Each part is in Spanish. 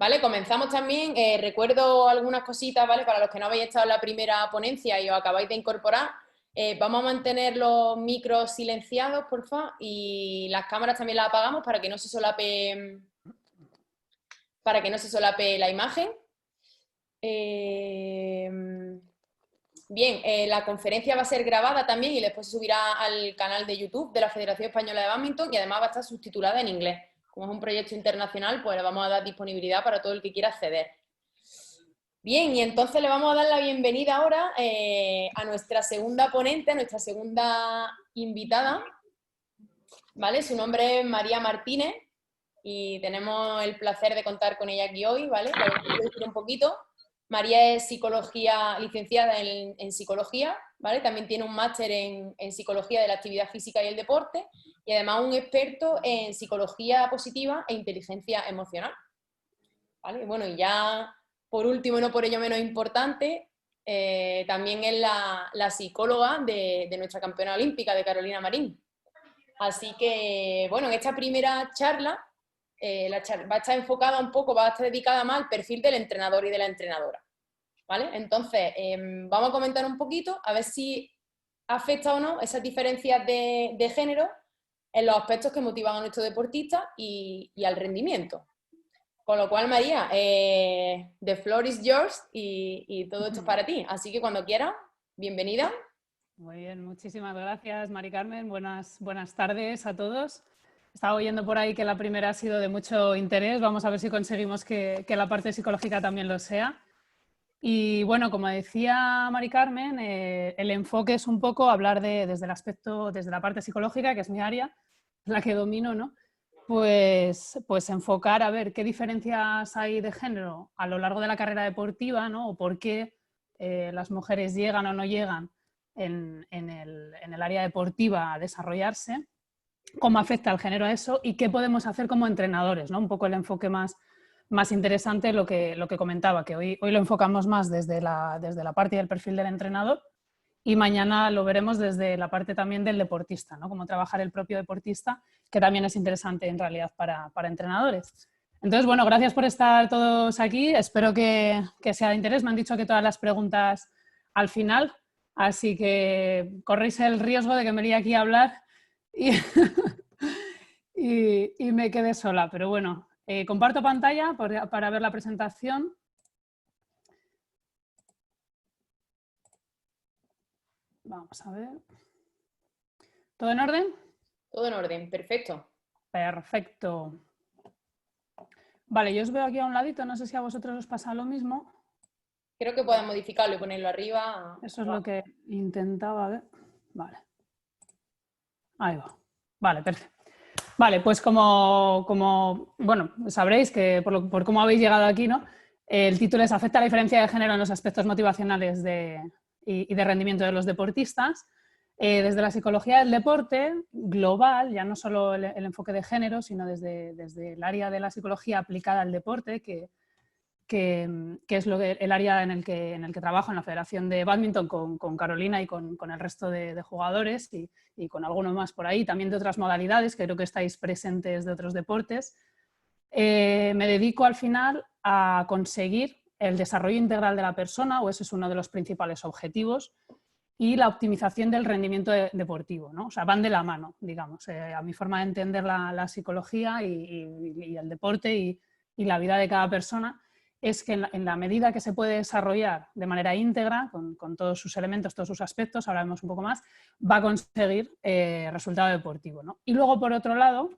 ¿Vale? Comenzamos también, recuerdo algunas cositas, ¿vale? Para los que no habéis estado en la primera ponencia y os acabáis de incorporar, vamos a mantener los micros silenciados, porfa, y las cámaras también las apagamos para que no se solape, la imagen. Bien, la conferencia va a ser grabada también y después se subirá al canal de YouTube de la Federación Española de Bádminton y además va a estar subtitulada en inglés. Como es un proyecto internacional, pues le vamos a dar disponibilidad para todo el que quiera acceder. Bien, y entonces le vamos a dar la bienvenida ahora a nuestra segunda ponente, a nuestra segunda invitada, ¿vale? Su nombre es María Martínez y tenemos el placer de contar con ella aquí hoy, ¿vale? La voy a introducir un poquito. María es licenciada en psicología, ¿vale? También tiene un máster en psicología de la actividad física y el deporte y además un experto en psicología positiva e inteligencia emocional, ¿vale? Bueno, y ya por último y no por ello menos importante, también es la psicóloga de nuestra campeona olímpica, de Carolina Marín. Así que, bueno, en esta primera charla, va a estar enfocada un poco, va a estar dedicada más al perfil del entrenador y de la entrenadora, ¿vale? Entonces, vamos a comentar un poquito, a ver si afecta o no esas diferencias de género en los aspectos que motivan a nuestros deportistas y al rendimiento. Con lo cual, María, the floor is yours y todo esto es para ti. Así que cuando quieras, bienvenida. Muy bien, muchísimas gracias, Mari Carmen. Buenas tardes a todos. Estaba oyendo por ahí que la primera ha sido de mucho interés. Vamos a ver si conseguimos que la parte psicológica también lo sea. Y bueno, como decía Mari Carmen, el enfoque es un poco hablar desde el aspecto, desde la parte psicológica, que es mi área, la que domino, ¿no? Pues enfocar a ver qué diferencias hay de género a lo largo de la carrera deportiva, ¿no? O por qué las mujeres llegan o no llegan en el área deportiva a desarrollarse, cómo afecta el género a eso y qué podemos hacer como entrenadores, ¿no? Un poco el enfoque más interesante, lo que comentaba, que hoy lo enfocamos más desde la parte del perfil del entrenador y mañana lo veremos desde la parte también del deportista, ¿no? Cómo trabajar el propio deportista, que también es interesante en realidad para entrenadores. Entonces, bueno, gracias por estar todos aquí. Espero que sea de interés. Me han dicho que todas las preguntas al final, así que corréis el riesgo de que me líe aquí a hablar y, y me quede sola. Pero bueno, comparto pantalla para ver la presentación. Vamos a ver. ¿Todo en orden? Todo en orden, perfecto. Perfecto. Vale, yo os veo aquí a un ladito, no sé si a vosotros os pasa lo mismo. Creo que puedes modificarlo y ponerlo arriba. Eso es lo que intentaba ver. Vale. Ahí va. Vale, perfecto. Vale, pues como bueno, sabréis que por cómo habéis llegado aquí, ¿no? El título es ¿Afecta la diferencia de género en los aspectos motivacionales y de rendimiento de los deportistas? Desde la psicología del deporte global, ya no solo el enfoque de género, sino desde el área de la psicología aplicada al deporte, que es el área en el que trabajo en la Federación de Bádminton con Carolina y con el resto de jugadores y con algunos más por ahí, también de otras modalidades, que creo que estáis presentes de otros deportes. Me dedico al final a conseguir el desarrollo integral de la persona, o ese es uno de los principales objetivos, y la optimización del rendimiento deportivo, ¿no? O sea, van de la mano, digamos. A mi forma de entender la psicología y el deporte y la vida de cada persona es que en la medida que se puede desarrollar de manera íntegra, con todos sus elementos, todos sus aspectos, ahora vemos un poco más, va a conseguir resultado deportivo, ¿no? Y luego, por otro lado,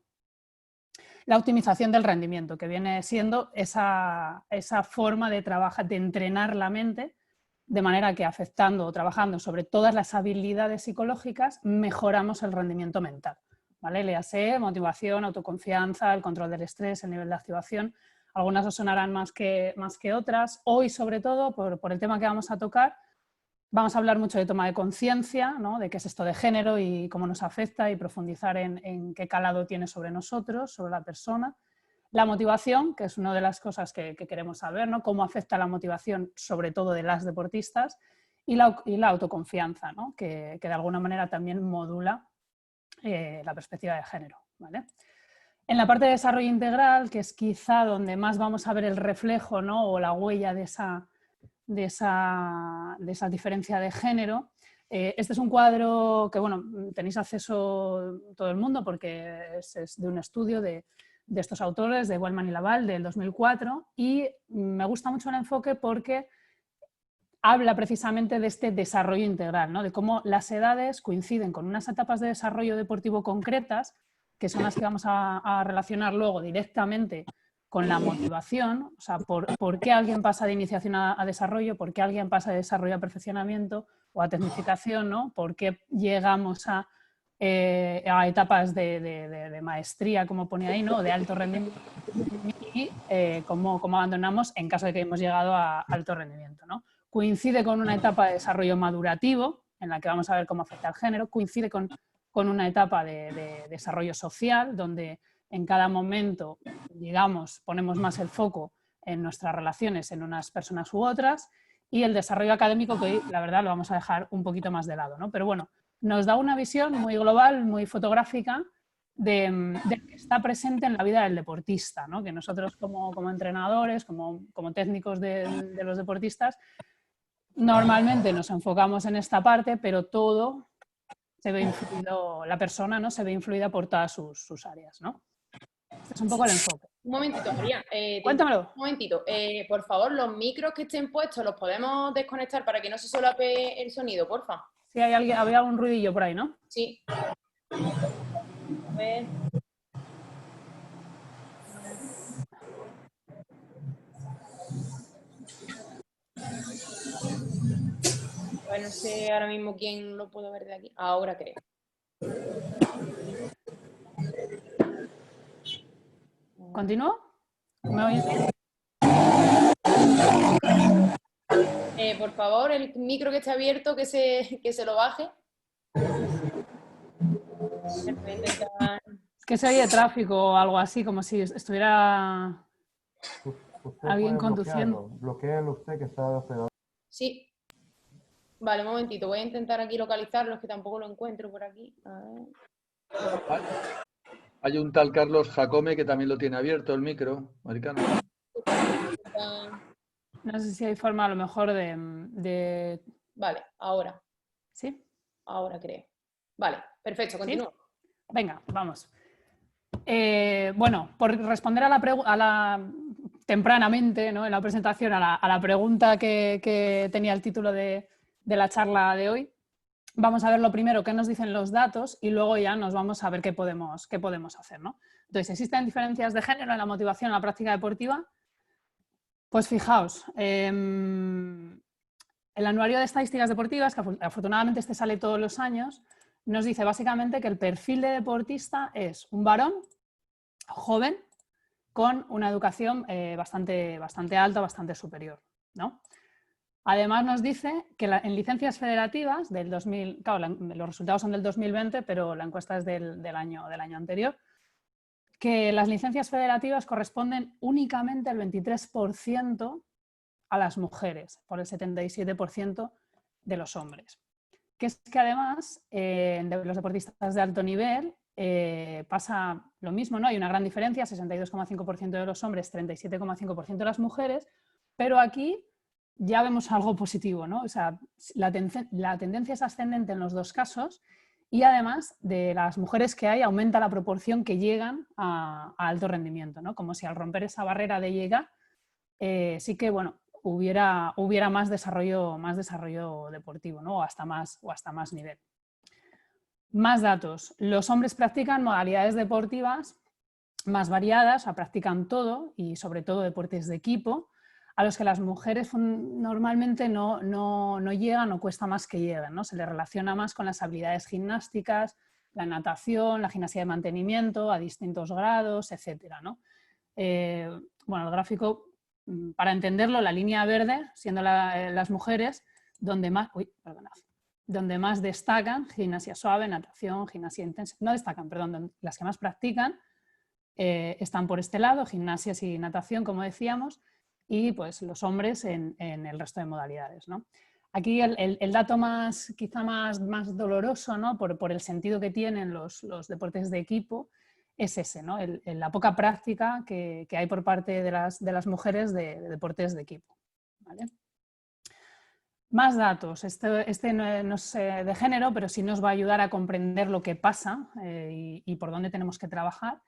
la optimización del rendimiento, que viene siendo esa forma de trabajar, de entrenar la mente, de manera que afectando o trabajando sobre todas las habilidades psicológicas, mejoramos el rendimiento mental, ¿vale? Léase motivación, autoconfianza, el control del estrés, el nivel de activación. Algunas os sonarán más que otras. Hoy, sobre todo, por el tema que vamos a tocar, vamos a hablar mucho de toma de conciencia, ¿no? De qué es esto de género y cómo nos afecta y profundizar en qué calado tiene sobre nosotros, sobre la persona. La motivación, que es una de las cosas que queremos saber, ¿no? Cómo afecta la motivación, sobre todo de las deportistas, y la autoconfianza, ¿no? Que de alguna manera también modula la perspectiva de género, ¿vale? En la parte de desarrollo integral, que es quizá donde más vamos a ver el reflejo, ¿no? O la huella de esa diferencia de género. Este es un cuadro que, bueno, tenéis acceso todo el mundo porque es de un estudio de estos autores, de Wellman y Laval, del 2004, y me gusta mucho el enfoque porque habla precisamente de este desarrollo integral, ¿no? De cómo las edades coinciden con unas etapas de desarrollo deportivo concretas, que son las que vamos a relacionar luego directamente con la motivación, o sea, por qué alguien pasa de iniciación a desarrollo, por qué alguien pasa de desarrollo a perfeccionamiento o a tecnificación, ¿no? Por qué llegamos a etapas de maestría, como pone ahí, ¿no? De alto rendimiento, y cómo abandonamos en caso de que hemos llegado a alto rendimiento, ¿no? Coincide con una etapa de desarrollo madurativo, en la que vamos a ver cómo afecta el género, coincide con una etapa de desarrollo social, donde en cada momento, digamos, ponemos más el foco en nuestras relaciones en unas personas u otras, y el desarrollo académico, que hoy, la verdad, lo vamos a dejar un poquito más de lado, ¿no? Pero bueno, nos da una visión muy global, muy fotográfica, de que está presente en la vida del deportista, ¿no? Que nosotros como entrenadores, como técnicos de los deportistas, normalmente nos enfocamos en esta parte, pero todo se ve influido, la persona, ¿no? Se ve influida por todas sus áreas, ¿no? Este es un poco el enfoque. Un momentito, María. Cuéntamelo. Un momentito. Por favor, los micros que estén puestos los podemos desconectar para que no se solape el sonido, porfa. Sí, había algún ruidillo por ahí, ¿no? Sí. A ver. No sé ahora mismo quién lo puedo ver de aquí. Ahora creo. ¿Continúo? ¿Me oís bien? Por favor, el micro que está abierto, que se lo baje. Es que se oye tráfico o algo así, como si estuviera alguien conduciendo. Bloquéalo usted que está despegado. Sí. Vale, un momentito. Voy a intentar aquí localizarlo, es que tampoco lo encuentro por aquí. A ver. Hay un tal Carlos Jacome que también lo tiene abierto el micro, Maricano. No sé si hay forma a lo mejor de... Vale, ahora. ¿Sí? Ahora creo. Vale, perfecto, continúo. ¿Sí? Venga, vamos. Bueno, por responder a la tempranamente, ¿no? En la presentación a la pregunta que tenía el título de la charla de hoy, vamos a ver lo primero qué nos dicen los datos y luego ya nos vamos a ver qué podemos hacer, ¿no? Entonces, ¿existen diferencias de género en la motivación en la práctica deportiva? Pues fijaos, el Anuario de Estadísticas Deportivas, que afortunadamente este sale todos los años, nos dice básicamente que el perfil de deportista es un varón joven con una educación bastante alta, bastante superior, ¿no? Además nos dice que en licencias federativas del 2000, claro, los resultados son del 2020, pero la encuesta es del año anterior, que las licencias federativas corresponden únicamente al 23% a las mujeres, por el 77% de los hombres. Que es que además, de los deportistas de alto nivel, pasa lo mismo, ¿no? Hay una gran diferencia, 62,5% de los hombres, 37,5% de las mujeres, pero aquí ya vemos algo positivo, ¿no? O sea, la tendencia es ascendente en los dos casos y además de las mujeres que hay aumenta la proporción que llegan a alto rendimiento, ¿no? Como si al romper esa barrera de llegar sí que, bueno, hubiera más desarrollo deportivo, ¿no? o hasta más nivel. Más datos. Los hombres practican modalidades deportivas más variadas, o practican todo y sobre todo deportes de equipo, a los que las mujeres normalmente no llegan o cuesta más que lleguen, ¿no? Se les relaciona más con las habilidades gimnásticas, la natación, la gimnasia de mantenimiento a distintos grados, etc., ¿no? Bueno, el gráfico, para entenderlo, la línea verde, siendo las mujeres, donde más destacan, gimnasia suave, natación, gimnasia intensa, no destacan, perdón, las que más practican están por este lado, gimnasia y natación, como decíamos, y pues los hombres en el resto de modalidades, ¿no? Aquí el dato quizá más doloroso, ¿no? por el sentido que tienen los deportes de equipo, es ese, ¿no? La poca práctica que hay por parte de las mujeres de deportes de equipo, ¿vale? Más datos. Este no es de género, pero sí nos va a ayudar a comprender lo que pasa y por dónde tenemos que trabajar,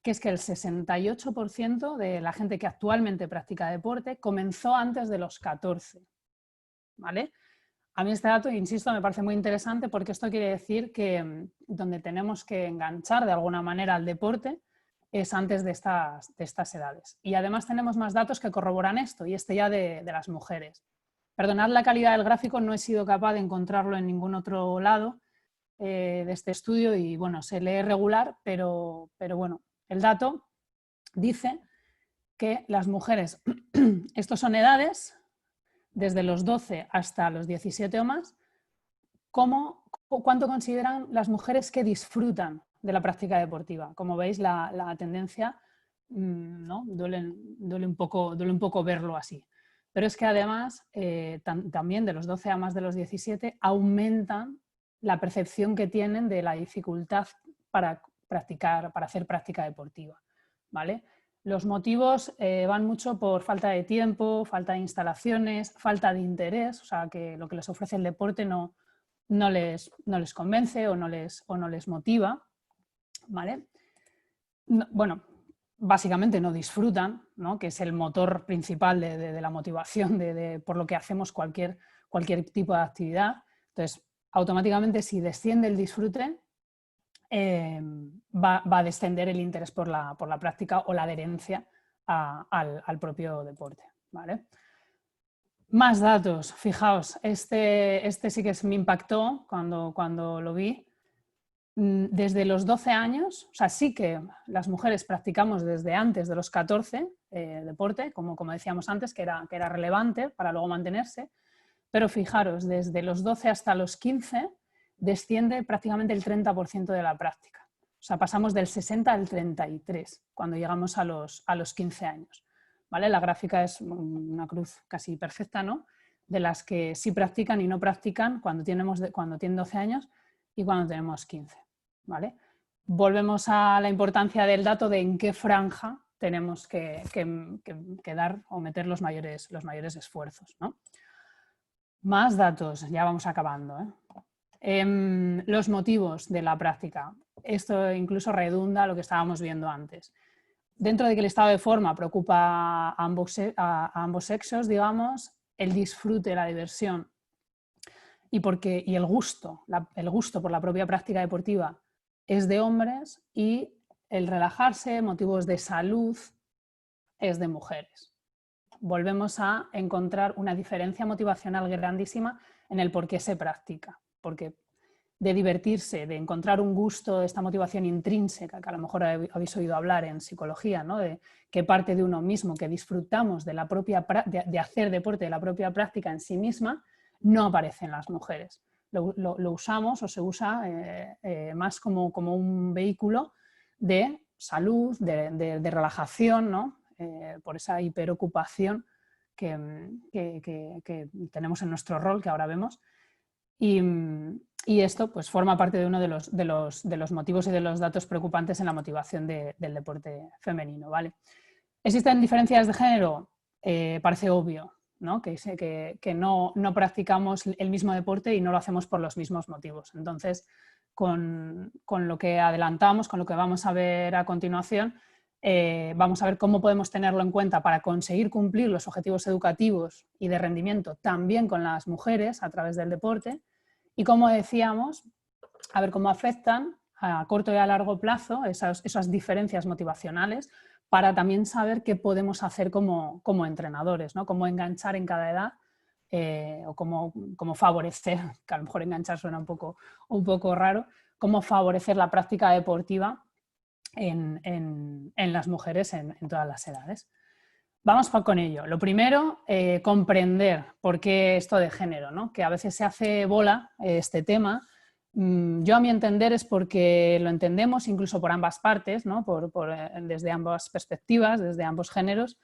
que es que el 68% de la gente que actualmente practica deporte comenzó antes de los 14, ¿vale? A mí este dato, insisto, me parece muy interesante porque esto quiere decir que donde tenemos que enganchar de alguna manera al deporte es antes de estas edades. Y además tenemos más datos que corroboran esto, y este ya de las mujeres. Perdonad la calidad del gráfico, no he sido capaz de encontrarlo en ningún otro lado de este estudio y bueno, se lee regular, pero bueno, el dato dice que las mujeres, estos son edades, desde los 12 hasta los 17 o más, ¿cuánto consideran las mujeres que disfrutan de la práctica deportiva? Como veis, la tendencia, ¿no? duele un poco verlo así. Pero es que además, también de los 12 a más de los 17, aumentan la percepción que tienen de la dificultad para hacer práctica deportiva, ¿vale? Los motivos van mucho por falta de tiempo, falta de instalaciones, falta de interés, o sea, que lo que les ofrece el deporte no les convence o no les motiva, ¿vale? Bueno, básicamente no disfrutan, ¿no? Que es el motor principal de la motivación por lo que hacemos cualquier tipo de actividad. Entonces, automáticamente si desciende el disfrute, va a descender el interés por la práctica o la adherencia al propio deporte, ¿vale? Más datos, fijaos, este sí que me impactó cuando lo vi. Desde los 12 años, o sea, sí que las mujeres practicamos desde antes de los 14 deporte, como decíamos antes, que era relevante para luego mantenerse, pero fijaros, desde los 12 hasta los 15 desciende prácticamente el 30% de la práctica. O sea, pasamos del 60 al 33 cuando llegamos a los 15 años. ¿Vale? La gráfica es una cruz casi perfecta, ¿no? De las que sí practican y no practican cuando tienen 12 años y cuando tenemos 15. ¿Vale? Volvemos a la importancia del dato de en qué franja tenemos que dar o meter los mayores esfuerzos, ¿no? Más datos, ya vamos acabando, ¿eh? Los motivos de la práctica. Esto incluso redunda a lo que estábamos viendo antes. Dentro de que el estado de forma preocupa a ambos sexos, digamos, el disfrute, la diversión y el gusto por la propia práctica deportiva es de hombres y el relajarse, motivos de salud, es de mujeres. Volvemos a encontrar una diferencia motivacional grandísima en el por qué se practica. Porque de divertirse, de encontrar un gusto, esta motivación intrínseca, que a lo mejor habéis oído hablar en psicología, ¿no? De que parte de uno mismo, que disfrutamos de hacer deporte, de la propia práctica en sí misma, no aparece en las mujeres. Lo usamos o se usa más como un vehículo de salud, de relajación, ¿no? Por esa hiperocupación que tenemos en nuestro rol, que ahora vemos. Y esto pues, forma parte de uno de los motivos y de los datos preocupantes en la motivación del deporte femenino, ¿vale? ¿Existen diferencias de género? Parece obvio, ¿no? Que no practicamos el mismo deporte y no lo hacemos por los mismos motivos. Entonces, con lo que adelantamos, con lo que vamos a ver a continuación, vamos a ver cómo podemos tenerlo en cuenta para conseguir cumplir los objetivos educativos y de rendimiento también con las mujeres a través del deporte y, como decíamos, a ver cómo afectan a corto y a largo plazo esas diferencias motivacionales para también saber qué podemos hacer como entrenadores, ¿no? Cómo enganchar en cada edad o cómo favorecer, que a lo mejor enganchar suena un poco raro, cómo favorecer la práctica deportiva en las mujeres en todas las edades. Vamos con ello. Lo primero, comprender por qué esto de género, ¿no? Que a veces se hace bola este tema. Yo, a mi entender, es porque lo entendemos incluso por ambas partes, ¿no? Desde ambas perspectivas, desde ambos géneros,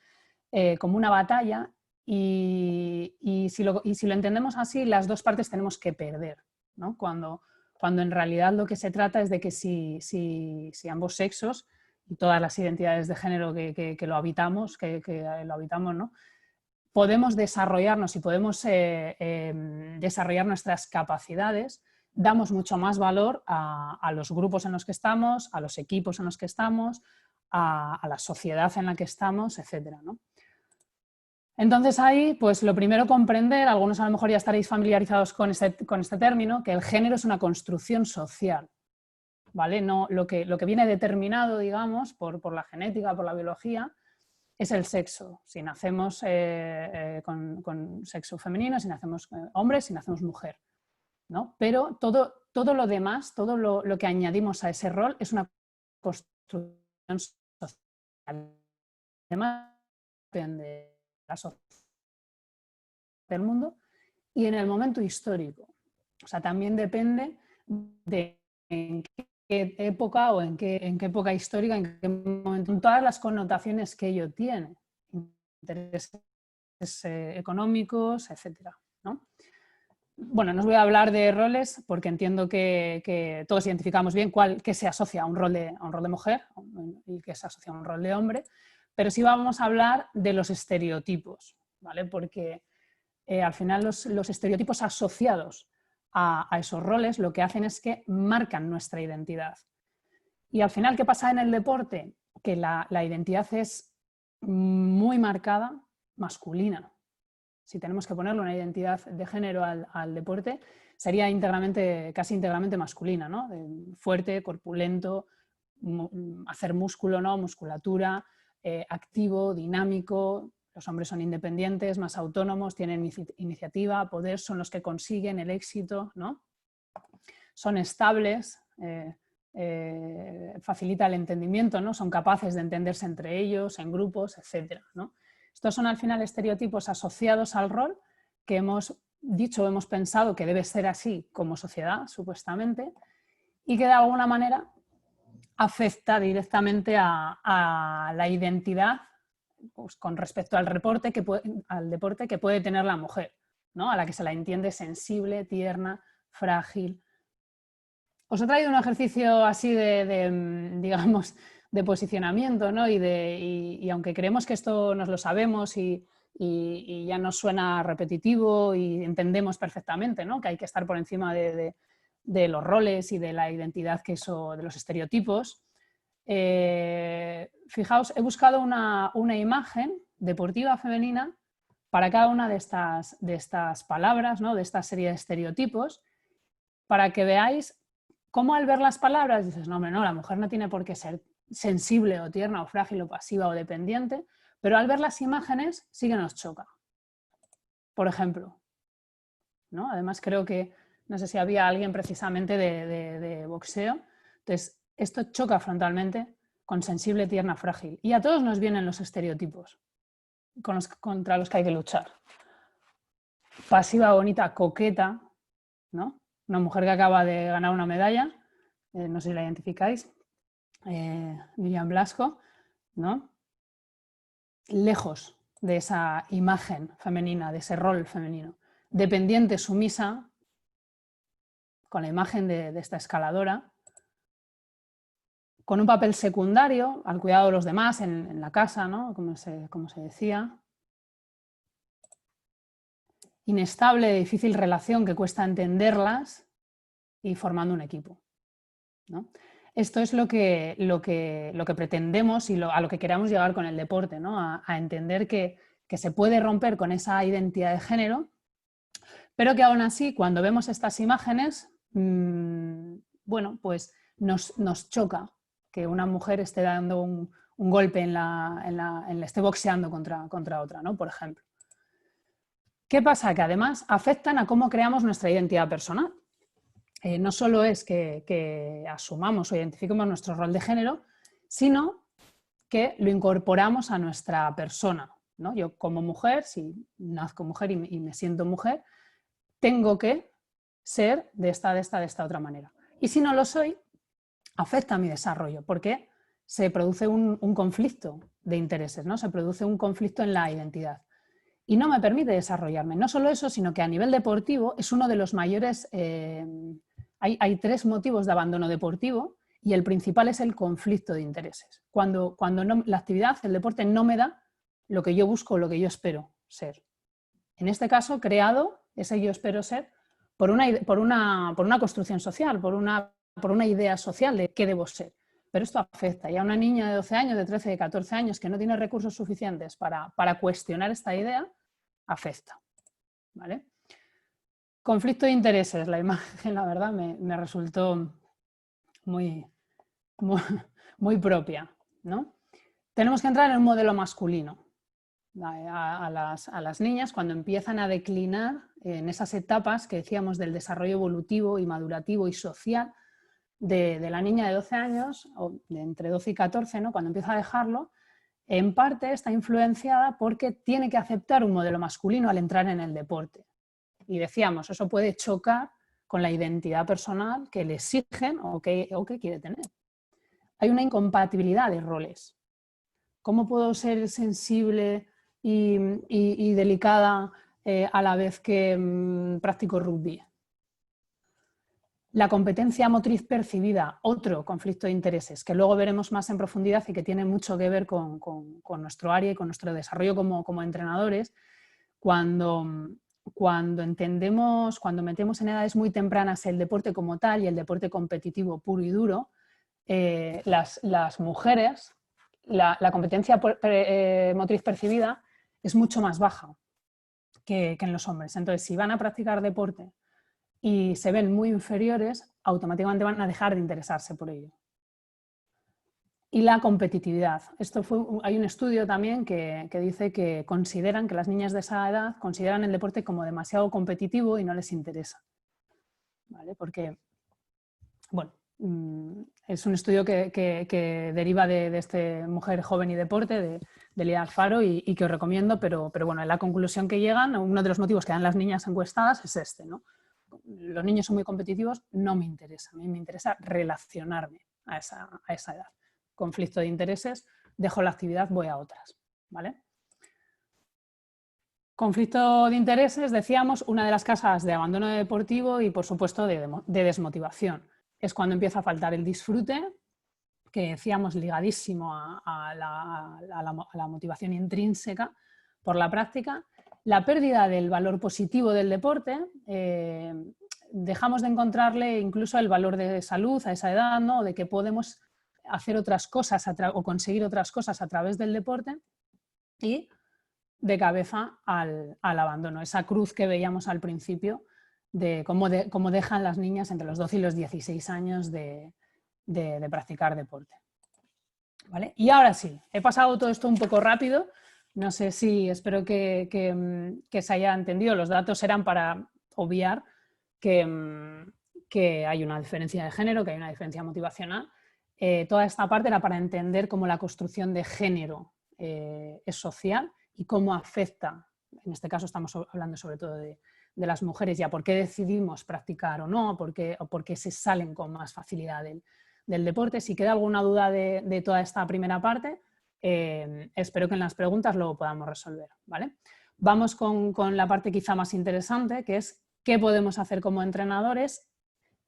como una batalla y si lo entendemos así, las dos partes tenemos que perder, ¿no? Cuando cuando en realidad lo que se trata es de que si ambos sexos y todas las identidades de género que lo habitamos, ¿no? Podemos desarrollarnos y podemos desarrollar nuestras capacidades, damos mucho más valor a los grupos en los que estamos, a los equipos en los que estamos, a la sociedad en la que estamos, etcétera, ¿no? Entonces ahí, pues lo primero comprender, algunos a lo mejor ya estaréis familiarizados con este término, que el género es una construcción social, ¿vale? No, lo que viene determinado, digamos, por la genética, por la biología, es el sexo. Si nacemos con sexo femenino, si nacemos hombre, si nacemos mujer, ¿no? Pero todo lo demás, todo lo que añadimos a ese rol es una construcción social. Además, depende de la sociedad del mundo y en el momento histórico. O sea, también depende de en qué época o en qué época histórica, en qué momento, en todas las connotaciones que ello tiene, intereses económicos, etcétera, ¿no? Bueno, no os voy a hablar de roles porque entiendo que todos identificamos bien qué se asocia a un rol de mujer y qué se asocia a un rol de hombre, pero sí vamos a hablar de los estereotipos, ¿vale? Porque al final los estereotipos asociados a esos roles lo que hacen es que marcan nuestra identidad. Y al final, ¿qué pasa en el deporte? Que la identidad es muy marcada masculina. Si tenemos que ponerle una identidad de género al deporte, sería casi íntegramente masculina, ¿no? Fuerte, corpulento, hacer músculo, ¿no? Musculatura, activo, dinámico. Los hombres son independientes, más autónomos, tienen iniciativa, poder, son los que consiguen el éxito, ¿no? Son estables, facilita el entendimiento, ¿no? Son capaces de entenderse entre ellos, en grupos, etcétera, ¿no? Estos son al final estereotipos asociados al rol que hemos dicho, hemos pensado que debe ser así como sociedad, supuestamente, y que de alguna manera afecta directamente a la identidad, pues, con respecto al deporte que puede tener la mujer, ¿no? A la que se la entiende sensible, tierna, frágil. Os he traído un ejercicio así digamos, de posicionamiento, ¿no? Y aunque creemos que esto nos lo sabemos y ya nos suena repetitivo y entendemos perfectamente, ¿no? Que hay que estar por encima de los roles y de la identidad de los estereotipos, fijaos, he buscado una imagen deportiva femenina para cada una de estas palabras, ¿no? De esta serie de estereotipos, para que veáis cómo al ver las palabras dices, no, hombre, no, la mujer no tiene por qué ser sensible o tierna o frágil o pasiva o dependiente, pero al ver las imágenes sí que nos choca. Por ejemplo, ¿no? Además creo que, no sé si había alguien precisamente de boxeo, entonces esto choca frontalmente con sensible, tierna, frágil. Y a todos nos vienen los estereotipos contra los que hay que luchar. Pasiva, bonita, coqueta, ¿no? Una mujer que acaba de ganar una medalla, no sé si la identificáis, Miriam Blasco, ¿no? Lejos de esa imagen femenina, de ese rol femenino. Dependiente, sumisa, con la imagen de esta escaladora, con un papel secundario, al cuidado de los demás, en la casa, ¿no? Como se decía. Inestable, de difícil relación, que cuesta entenderlas, y formando un equipo, ¿no? Esto es lo que pretendemos y a lo que queramos llegar con el deporte, ¿no? A entender que se puede romper con esa identidad de género, pero que aún así, cuando vemos estas imágenes, bueno, pues nos choca que una mujer esté dando un golpe esté boxeando contra otra, ¿no? Por ejemplo. ¿Qué pasa? Que además afectan a cómo creamos nuestra identidad personal. No solo es que asumamos o identifiquemos nuestro rol de género, sino que lo incorporamos a nuestra persona, ¿no? Yo como mujer, si nazco mujer y me siento mujer, tengo que ser de esta otra manera. Y si no lo soy, afecta a mi desarrollo, porque se produce un conflicto de intereses, ¿no? Se produce un conflicto en la identidad. Y no me permite desarrollarme. No solo eso, sino que a nivel deportivo es uno de los mayores hay 3 motivos de abandono deportivo y el principal es el conflicto de intereses. Cuando la actividad, el deporte, no me da lo que yo busco, lo que yo espero ser. En este caso, creado ese yo espero ser por una construcción social, por una idea social de qué debo ser. Pero esto afecta. Y a una niña de 12 años, de 13, de 14 años, que no tiene recursos suficientes para cuestionar esta idea, afecta. ¿Vale? Conflicto de intereses. La imagen, la verdad, me resultó muy propia, ¿no? Tenemos que entrar en un modelo masculino. A las niñas, cuando empiezan a declinar en esas etapas que decíamos del desarrollo evolutivo y madurativo y social de la niña de 12 años, o de entre 12 y 14, ¿no? Cuando empieza a dejarlo, en parte está influenciada porque tiene que aceptar un modelo masculino al entrar en el deporte. Y decíamos, eso puede chocar con la identidad personal que le exigen o que quiere tener. Hay una incompatibilidad de roles. ¿Cómo puedo ser sensible y delicada a la vez que practico rugby? La competencia motriz percibida, otro conflicto de intereses, que luego veremos más en profundidad y que tiene mucho que ver con nuestro área y con nuestro desarrollo como entrenadores. Cuando metemos en edades muy tempranas el deporte como tal y el deporte competitivo puro y duro, las mujeres, la competencia motriz percibida es mucho más baja que en los hombres. Entonces, si van a practicar deporte y se ven muy inferiores, automáticamente van a dejar de interesarse por ello. Y la competitividad. Hay un estudio también que dice que consideran que las niñas de esa edad consideran el deporte como demasiado competitivo y no les interesa. ¿Vale? Porque, bueno, es un estudio que deriva de este Mujer, Joven y Deporte, de Lía Alfaro, y que os recomiendo, pero bueno, en la conclusión que llegan, uno de los motivos que dan las niñas encuestadas es este, ¿no? Los niños son muy competitivos, no me interesa. A mí me interesa relacionarme a esa edad. Conflicto de intereses, dejo la actividad, voy a otras. ¿Vale? Conflicto de intereses, decíamos, una de las causas de abandono deportivo y, por supuesto, de desmotivación. Es cuando empieza a faltar el disfrute, que decíamos ligadísimo a la motivación intrínseca por la práctica. La pérdida del valor positivo del deporte, dejamos de encontrarle incluso el valor de salud a esa edad, ¿no? De que podemos hacer otras cosas o conseguir otras cosas a través del deporte, y de cabeza al abandono. Esa cruz que veíamos al principio de cómo dejan las niñas entre los 12 y los 16 años de practicar deporte. ¿Vale? Y ahora sí, he pasado todo esto un poco rápido. No sé si, espero que se haya entendido. Los datos eran para obviar que hay una diferencia de género, que hay una diferencia motivacional. Toda esta parte era para entender cómo la construcción de género es social y cómo afecta, en este caso estamos hablando sobre todo de las mujeres, ya por qué decidimos practicar o no, o por qué se salen con más facilidad del deporte. Si queda alguna duda de toda esta primera parte, espero que en las preguntas lo podamos resolver. ¿Vale? Vamos con la parte quizá más interesante, que es qué podemos hacer como entrenadores,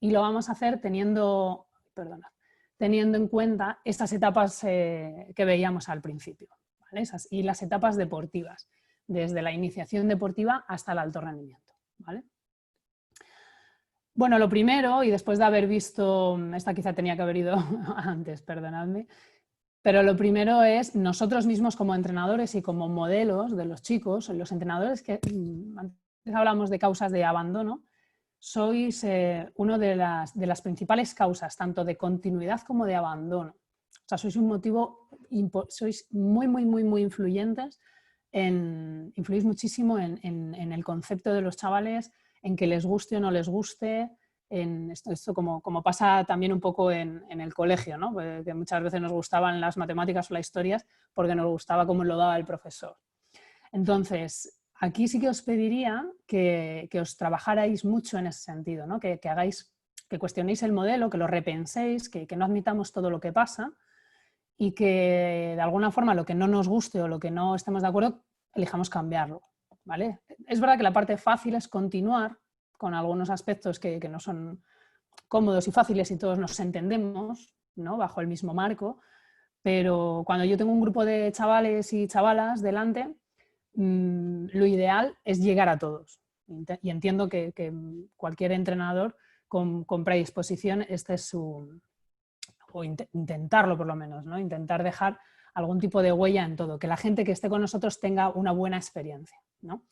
y lo vamos a hacer teniendo en cuenta estas etapas que veíamos al principio, ¿vale? Y las etapas deportivas, desde la iniciación deportiva hasta el alto rendimiento. ¿Vale? Bueno, lo primero, y después de haber visto, esta quizá tenía que haber ido antes, perdonadme, pero lo primero es nosotros mismos como entrenadores y como modelos de los chicos, los entrenadores que antes hablamos de causas de abandono, sois una de las principales causas, tanto de continuidad como de abandono. O sea, sois un motivo, sois muy influyentes, influís muchísimo en el concepto de los chavales, en que les guste o no les guste, en esto como pasa también un poco en el colegio, ¿no? Que muchas veces nos gustaban las matemáticas o las historias porque nos gustaba cómo lo daba el profesor. Entonces, aquí sí que os pediría que os trabajarais mucho en ese sentido, ¿no? Que cuestionéis el modelo, que lo repenséis, que no admitamos todo lo que pasa y que de alguna forma lo que no nos guste o lo que no estemos de acuerdo, elijamos cambiarlo. ¿Vale? Es verdad que la parte fácil es continuar con algunos aspectos que no son cómodos y fáciles y todos nos entendemos, ¿no? Bajo el mismo marco, pero cuando yo tengo un grupo de chavales y chavalas delante, lo ideal es llegar a todos. Y entiendo que cualquier entrenador con predisposición, este es su... o intentarlo por lo menos, ¿no? Intentar dejar algún tipo de huella en todo, que la gente que esté con nosotros tenga una buena experiencia, ¿no?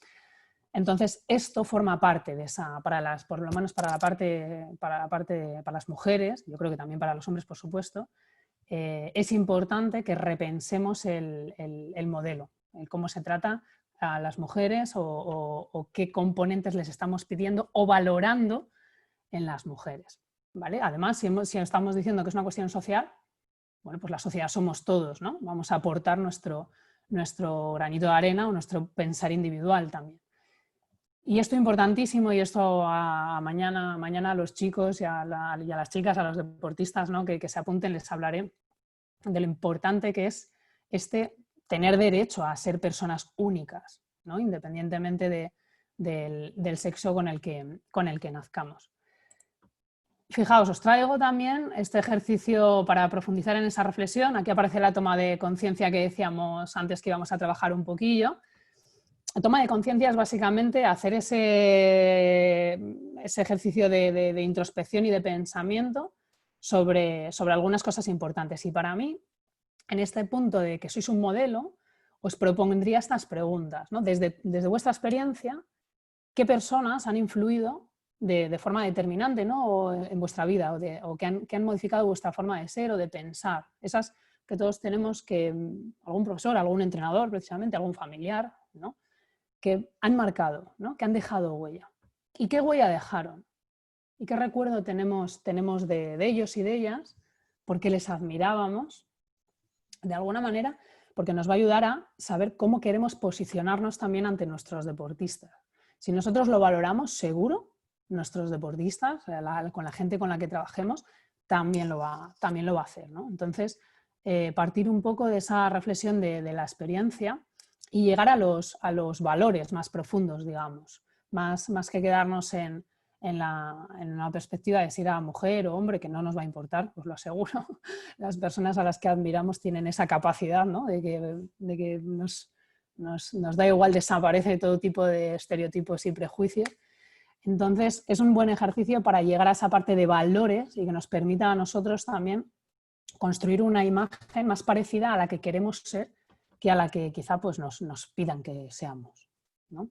Entonces, esto forma parte de esa, por lo menos para las mujeres, yo creo que también para los hombres, por supuesto, es importante que repensemos el modelo, el cómo se trata a las mujeres o qué componentes les estamos pidiendo o valorando en las mujeres, ¿vale? Además, si estamos diciendo que es una cuestión social, bueno, pues la sociedad somos todos, ¿no? Vamos a aportar nuestro granito de arena o nuestro pensar individual también. Y esto es importantísimo, y esto mañana a los chicos y a las chicas, a los deportistas, ¿no? que se apunten, les hablaré de lo importante que es tener derecho a ser personas únicas, ¿no? Independientemente del sexo con el que nazcamos. Fijaos, os traigo también este ejercicio para profundizar en esa reflexión. Aquí aparece la toma de conciencia que decíamos antes que íbamos a trabajar un poquillo. La toma de conciencia es básicamente hacer ese ejercicio de introspección y de pensamiento sobre algunas cosas importantes. Y para mí, en este punto de que sois un modelo, os propondría estas preguntas, ¿no? Desde vuestra experiencia, ¿qué personas han influido de forma determinante, ¿no? en vuestra vida o que han modificado vuestra forma de ser o de pensar? Esas que todos tenemos, algún profesor, algún entrenador precisamente, algún familiar, ¿no? Que han marcado, ¿no? Que han dejado huella. ¿Y qué huella dejaron? ¿Y qué recuerdo tenemos de ellos y de ellas? Porque les admirábamos, de alguna manera, porque nos va a ayudar a saber cómo queremos posicionarnos también ante nuestros deportistas. Si nosotros lo valoramos, seguro, nuestros deportistas, con la gente con la que trabajemos, también lo va a hacer, ¿no? Entonces, partir un poco de esa reflexión de la experiencia y llegar a los valores más profundos, digamos, más que quedarnos en una perspectiva de si era mujer o hombre, que no nos va a importar, pues lo aseguro. Las personas a las que admiramos tienen esa capacidad, ¿no? de que nos da igual, desaparece todo tipo de estereotipos y prejuicios. Entonces, es un buen ejercicio para llegar a esa parte de valores y que nos permita a nosotros también construir una imagen más parecida a la que queremos ser que a la que quizá pues, nos pidan que seamos, ¿no?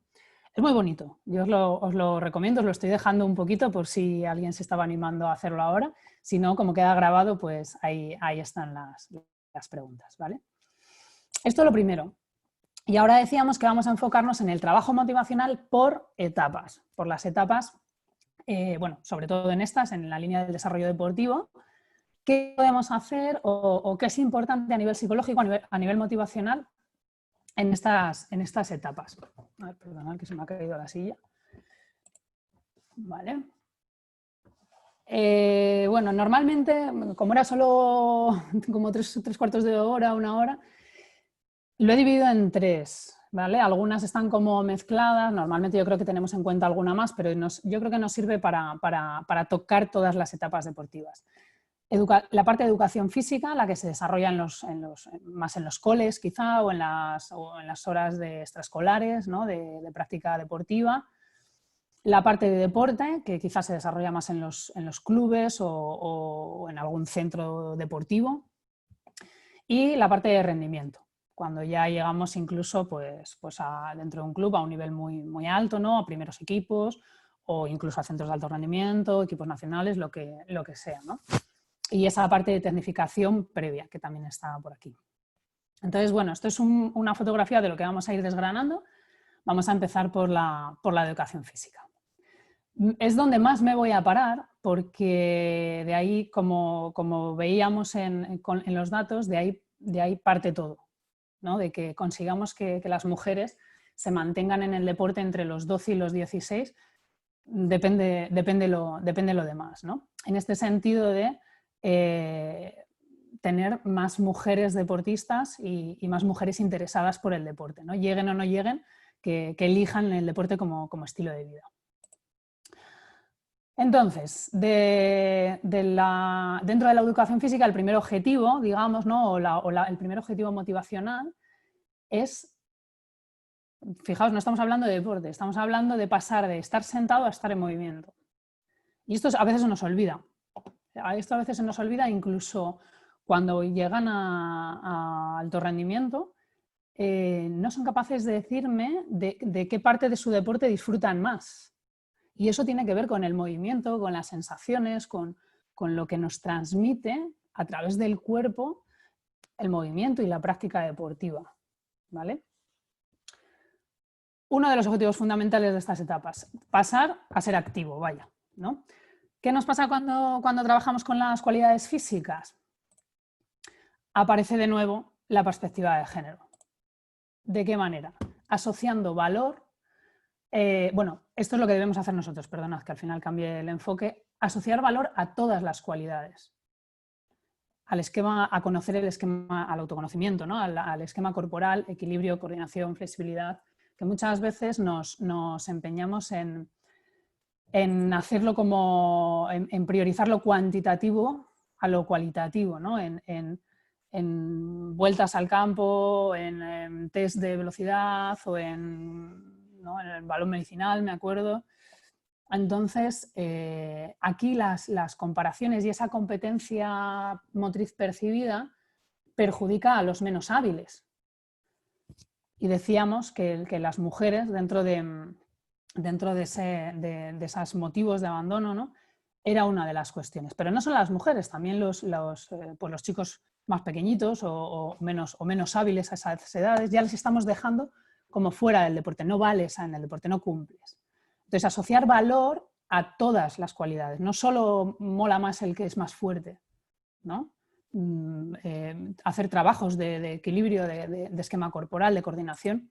Es muy bonito, yo os lo recomiendo, os lo estoy dejando un poquito por si alguien se estaba animando a hacerlo ahora. Si no, como queda grabado, pues ahí están las preguntas, ¿vale? Esto es lo primero. Y ahora decíamos que vamos a enfocarnos en el trabajo motivacional por etapas, por las etapas, bueno, sobre todo en la línea del desarrollo deportivo. ¿Qué podemos hacer o qué es importante a nivel psicológico, a nivel motivacional en estas etapas? A ver, perdonad que se me ha caído la silla. Vale. Bueno, normalmente, como era solo como tres cuartos de hora, una hora, lo he dividido en tres, ¿vale? Algunas están como mezcladas, normalmente yo creo que tenemos en cuenta alguna más, pero yo creo que nos sirve para tocar todas las etapas deportivas. La parte de educación física, la que se desarrolla más en los coles quizá, o en las horas de extraescolares, ¿no? de práctica deportiva. La parte de deporte, que quizás se desarrolla más en los clubes o en algún centro deportivo. Y la parte de rendimiento, cuando ya llegamos incluso pues dentro de un club a un nivel muy, muy alto, ¿no? A primeros equipos o incluso a centros de alto rendimiento, equipos nacionales, lo que sea, ¿no? Y esa parte de tecnificación previa, que también está por aquí. Entonces, bueno, esto es una fotografía de lo que vamos a ir desgranando. Vamos a empezar por la educación física. Es donde más me voy a parar, porque de ahí, como veíamos en los datos, de ahí parte todo, ¿no? De que consigamos que las mujeres se mantengan en el deporte entre los 12 y los 16, depende lo demás, ¿no? En este sentido de tener más mujeres deportistas y más mujeres interesadas por el deporte, ¿no? Lleguen o no lleguen, que elijan el deporte como estilo de vida. Entonces, dentro de la educación física, el primer objetivo, digamos, ¿no? El primer objetivo motivacional es, fijaos, no estamos hablando de deporte, estamos hablando de pasar de estar sentado a estar en movimiento. Y esto a veces se nos olvida. Esto a veces se nos olvida incluso cuando llegan a alto rendimiento, no son capaces de decirme de qué parte de su deporte disfrutan más. Y eso tiene que ver con el movimiento, con las sensaciones, con lo que nos transmite a través del cuerpo el movimiento y la práctica deportiva, ¿vale? Uno de los objetivos fundamentales de estas etapas, pasar a ser activo, vaya, ¿no? ¿Qué nos pasa cuando trabajamos con las cualidades físicas? Aparece de nuevo la perspectiva de género. ¿De qué manera? Asociando valor. Bueno, esto es lo que debemos hacer nosotros, perdonad que al final cambie el enfoque, asociar valor a todas las cualidades, al esquema, a conocer el esquema, al autoconocimiento, ¿no? al esquema corporal, equilibrio, coordinación, flexibilidad, que muchas veces nos empeñamos en hacerlo como, en priorizar lo cuantitativo a lo cualitativo, ¿no? En vueltas al campo, en test de velocidad o en el balón medicinal, me acuerdo. Entonces, aquí las comparaciones y esa competencia motriz percibida perjudica a los menos hábiles. Y decíamos que las mujeres, dentro de esos motivos de abandono, ¿no? Era una de las cuestiones. Pero no solo las mujeres, también los chicos más pequeñitos o menos hábiles a esas edades, ya les estamos dejando como fuera del deporte, no vales en el deporte, no cumples. Entonces, asociar valor a todas las cualidades, no solo mola más el que es más fuerte, ¿no? Hacer trabajos de equilibrio, de esquema corporal, de coordinación,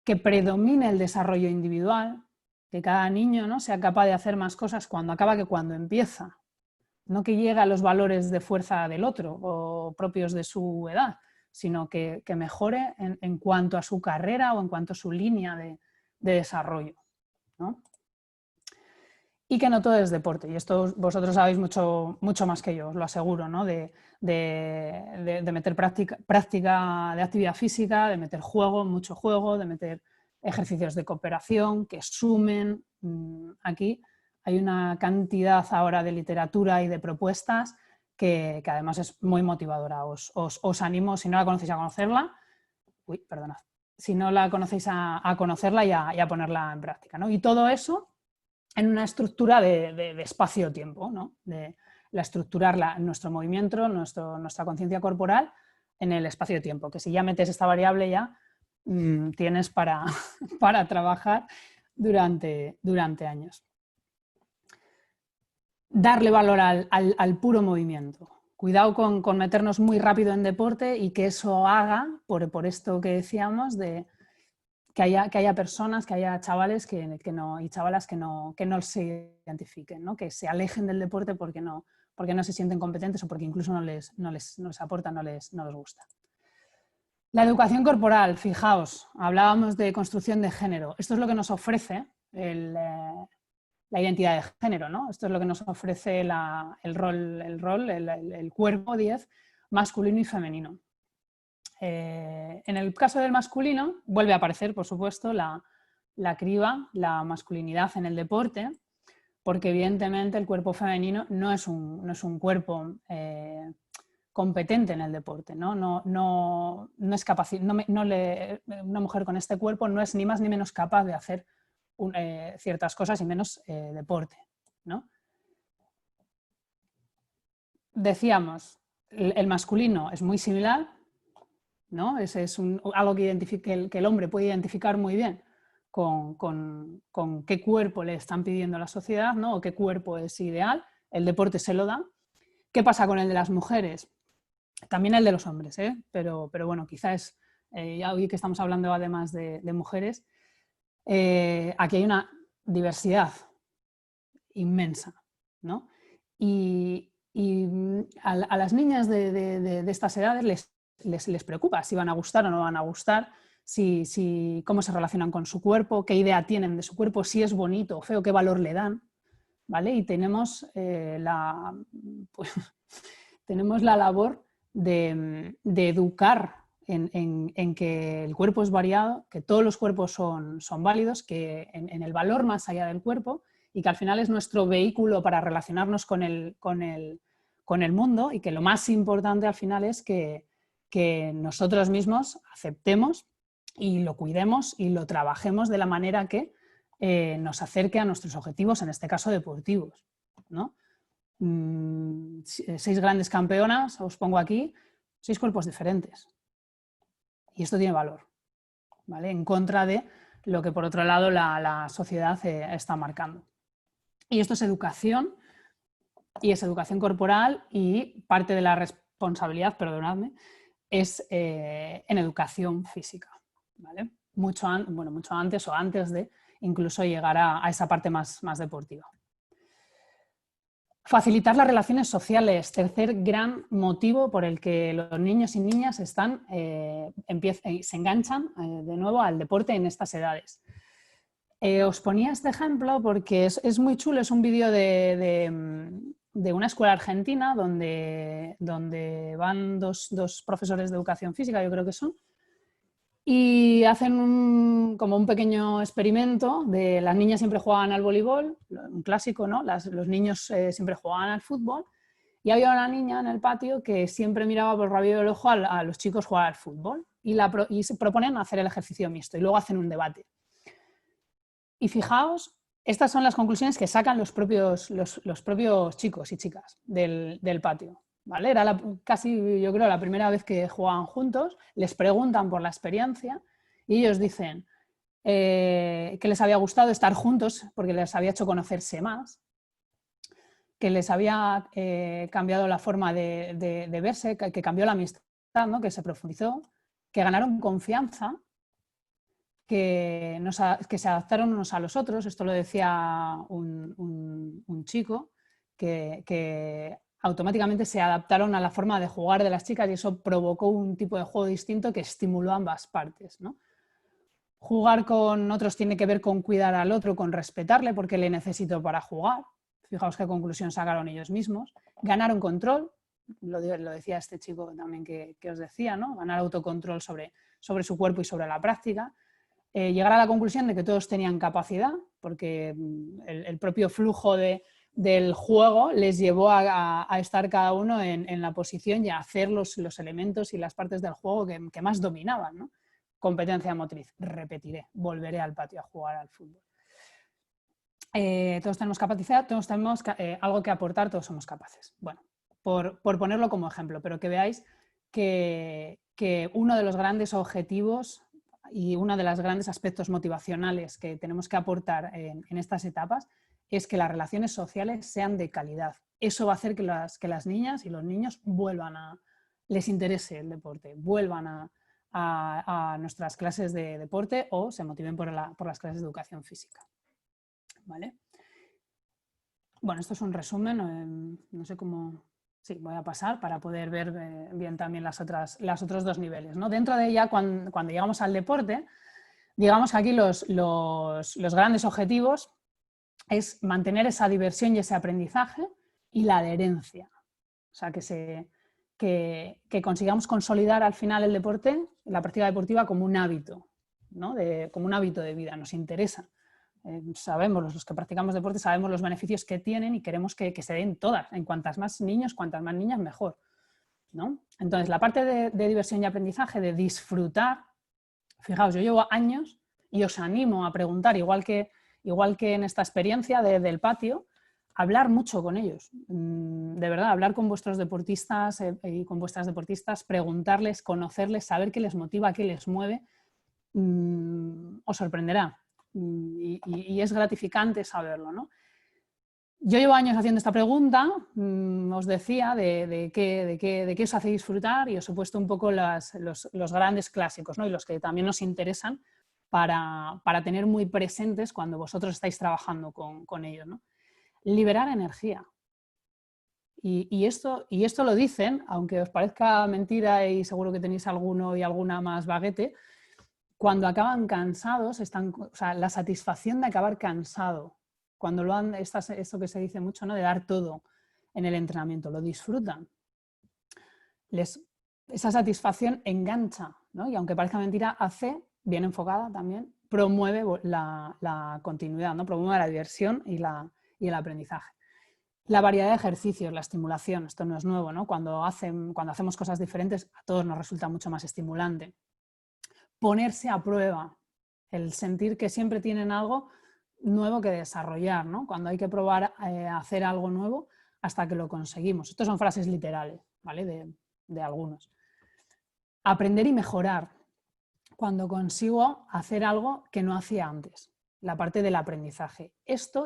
que predomine el desarrollo individual, que cada niño, ¿no? sea capaz de hacer más cosas cuando acaba que cuando empieza, no que llegue a los valores de fuerza del otro o propios de su edad, sino que mejore en cuanto a su carrera o en cuanto a su línea de desarrollo, ¿no? Y que no todo es deporte, y esto vosotros sabéis mucho más que yo, os lo aseguro, ¿no? de meter práctica de actividad física, de meter juego, mucho juego, de meter ejercicios de cooperación que sumen. Aquí hay una cantidad ahora de literatura y de propuestas que además es muy motivadora. Os animo, si no la conocéis, a conocerla. Uy, perdonad. Si no la conocéis, a conocerla y a ponerla en práctica, ¿no? Y todo eso en una estructura de espacio-tiempo, ¿no? De estructurar nuestro movimiento, nuestra conciencia corporal en el espacio-tiempo, que si ya metes esta variable ya tienes para trabajar durante años. Darle valor al puro movimiento. Cuidado con meternos muy rápido en deporte y que eso haga, por esto que decíamos, que haya personas, que haya chavales y chavalas que no se identifiquen, ¿no? Que se alejen del deporte porque no se sienten competentes o porque incluso no les aporta, no les gusta. La educación corporal, fijaos, hablábamos de construcción de género. Esto es lo que nos ofrece la identidad de género, ¿no? Esto es lo que nos ofrece el cuerpo 10 masculino y femenino. En el caso del masculino vuelve a aparecer, por supuesto, la criba, la masculinidad en el deporte, porque evidentemente el cuerpo femenino no es un cuerpo competente en el deporte, ¿no? No es capaz, una mujer con este cuerpo no es ni más ni menos capaz de hacer ciertas cosas y menos deporte, ¿no? Decíamos, el masculino es muy similar, ¿no? Ese es algo que el hombre puede identificar muy bien con qué cuerpo le están pidiendo a la sociedad, ¿no? O qué cuerpo es ideal. El deporte se lo da. ¿Qué pasa con el de las mujeres? También el de los hombres, ¿eh? Pero bueno, quizás ya hoy que estamos hablando además de mujeres, aquí hay una diversidad inmensa, ¿no? Y a las niñas de estas edades les preocupa si van a gustar o no van a gustar, cómo se relacionan con su cuerpo, qué idea tienen de su cuerpo, si es bonito o feo, qué valor le dan, ¿vale? Y tenemos, pues, tenemos la labor de educar en que el cuerpo es variado, que todos los cuerpos son válidos, que en el valor más allá del cuerpo, y que al final es nuestro vehículo para relacionarnos con el mundo, y que lo más importante al final es que nosotros mismos aceptemos y lo cuidemos y lo trabajemos de la manera que nos acerque a nuestros objetivos, en este caso deportivos, ¿no? 6 grandes campeonas, os pongo aquí, 6 cuerpos diferentes. Y esto tiene valor, ¿vale? En contra de lo que por otro lado la sociedad está marcando. Y esto es educación, y es educación corporal, y parte de la responsabilidad, perdonadme, es en educación física, ¿vale? Mucho antes o antes de incluso llegar a esa parte más deportiva. Facilitar las relaciones sociales, tercer gran motivo por el que los niños y niñas se enganchan de nuevo al deporte en estas edades. Os ponía este ejemplo porque es muy chulo, es un vídeo de una escuela argentina donde van dos profesores de educación física, yo creo que son, y hacen como un pequeño experimento de las niñas siempre jugaban al voleibol, un clásico, ¿no? Los niños siempre jugaban al fútbol, y había una niña en el patio que siempre miraba por el rabillo del ojo a los chicos jugar al fútbol, y se proponen hacer el ejercicio mixto y luego hacen un debate. Y fijaos, estas son las conclusiones que sacan los propios chicos y chicas del patio. ¿Vale? Era casi, yo creo, la primera vez que jugaban juntos, les preguntan por la experiencia y ellos dicen que les había gustado estar juntos porque les había hecho conocerse más, que les había cambiado la forma de verse, que cambió la amistad, ¿no? Que se profundizó, que ganaron confianza, que se adaptaron unos a los otros. Esto lo decía un chico, que automáticamente se adaptaron a la forma de jugar de las chicas y eso provocó un tipo de juego distinto que estimuló ambas partes, ¿no? Jugar con otros tiene que ver con cuidar al otro, con respetarle porque le necesito para jugar. Fijaos qué conclusión sacaron ellos mismos. Ganaron control, lo decía este chico también que os decía, ¿no? Ganar autocontrol sobre su cuerpo y sobre la práctica. Llegar a la conclusión de que todos tenían capacidad, porque el propio flujo del juego les llevó a estar cada uno en la posición y a hacer los elementos y las partes del juego que más dominaban, ¿no? Competencia motriz, repetiré, volveré al patio a jugar al fútbol. Todos tenemos capacidad, todos tenemos algo que aportar, todos somos capaces. Bueno, por ponerlo como ejemplo, pero que veáis que uno de los grandes objetivos y uno de los grandes aspectos motivacionales que tenemos que aportar en estas etapas es que las relaciones sociales sean de calidad. Eso va a hacer que las niñas y los niños les interese el deporte, vuelvan a nuestras clases de deporte o se motiven por las clases de educación física. ¿Vale? Bueno, esto es un resumen, no sé cómo... Sí, voy a pasar para poder ver bien también los otros 2 niveles, ¿no? Dentro de ella, cuando llegamos al deporte, digamos que aquí los grandes objetivos es mantener esa diversión y ese aprendizaje y la adherencia. O sea, que consigamos consolidar al final el deporte, la práctica deportiva como un hábito, ¿no? Como un hábito de vida, nos interesa. Sabemos, los que practicamos deporte, sabemos los beneficios que tienen y queremos que se den todas. En cuantas más niños, cuantas más niñas, mejor, ¿no? Entonces, la parte de diversión y aprendizaje, de disfrutar, fijaos, yo llevo años y os animo a preguntar, igual que en esta experiencia del patio, hablar mucho con ellos. De verdad, hablar con vuestros deportistas y con vuestras deportistas, preguntarles, conocerles, saber qué les motiva, qué les mueve, os sorprenderá. Y es gratificante saberlo, ¿no? Yo llevo años haciendo esta pregunta, os decía de qué os hace disfrutar y os he puesto un poco los grandes clásicos, ¿no? Y los que también nos interesan para tener muy presentes cuando vosotros estáis trabajando con ellos, ¿no? Liberar energía. Y esto lo dicen, aunque os parezca mentira y seguro que tenéis alguno y alguna más baguete, cuando acaban cansados, o sea, la satisfacción de acabar cansado cuando lo han, esto que se dice mucho, ¿no? De dar todo en el entrenamiento, lo disfrutan, esa satisfacción engancha, ¿no? Y aunque parezca mentira, hace, bien enfocada también, promueve la continuidad, ¿no? Promueve la diversión y el aprendizaje. La variedad de ejercicios, la estimulación, esto no es nuevo, ¿no? Cuando hacemos cosas diferentes, a todos nos resulta mucho más estimulante. Ponerse a prueba, el sentir que siempre tienen algo nuevo que desarrollar, ¿no? Cuando hay que probar hacer algo nuevo hasta que lo conseguimos. Estas son frases literales, ¿vale? De algunos. Aprender y mejorar, cuando consigo hacer algo que no hacía antes, la parte del aprendizaje. Esto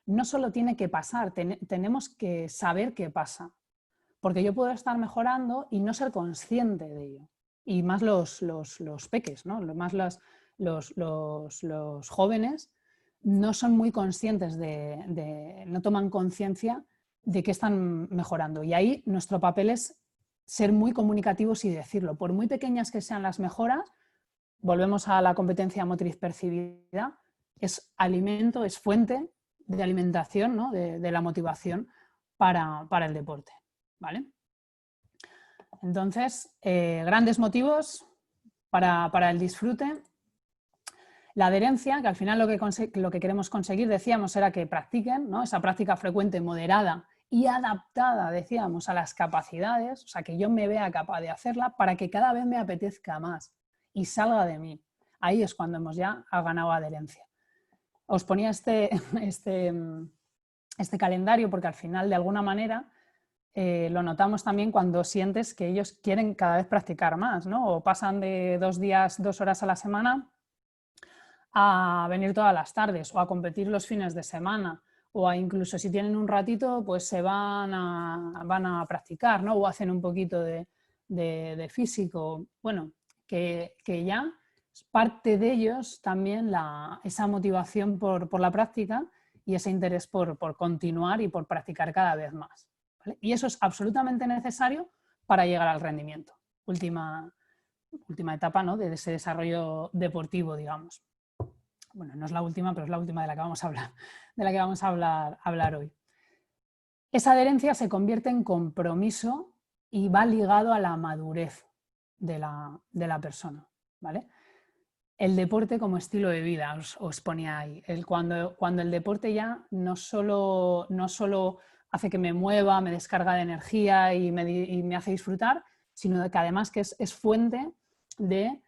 no solo tiene que pasar, tenemos que saber qué pasa, porque yo puedo estar mejorando y no ser consciente de ello. Y más los peques, ¿no? Más los jóvenes no son muy conscientes no toman conciencia de que están mejorando. Y ahí nuestro papel es ser muy comunicativos y decirlo. Por muy pequeñas que sean las mejoras, volvemos a la competencia motriz percibida, es alimento, es fuente de alimentación, ¿no? de la motivación para el deporte, ¿vale? Entonces, grandes motivos para el disfrute. La adherencia, que al final lo que queremos conseguir, decíamos, era que practiquen, ¿no? Esa práctica frecuente, moderada y adaptada, decíamos, a las capacidades, o sea, que yo me vea capaz de hacerla para que cada vez me apetezca más y salga de mí. Ahí es cuando hemos ya ganado adherencia. Os ponía este calendario porque al final, de alguna manera, lo notamos también cuando sientes que ellos quieren cada vez practicar más, ¿no? O pasan de 2 días, 2 horas a la semana a venir todas las tardes o a competir los fines de semana o a incluso si tienen un ratito pues se van a practicar, ¿no? O hacen un poquito de físico. Bueno, que ya parte de ellos también esa motivación por la práctica y ese interés por continuar y por practicar cada vez más, ¿vale? Y eso es absolutamente necesario para llegar al rendimiento. Última etapa, ¿no? De ese desarrollo deportivo, digamos. Bueno, no es la última, pero es la última de la que vamos a hablar hoy. Esa adherencia se convierte en compromiso y va ligado a la madurez de la persona, ¿vale? El deporte como estilo de vida, os ponía ahí. Cuando el deporte ya no solo hace que me mueva, me descarga de energía y me hace disfrutar, sino que además que es fuente de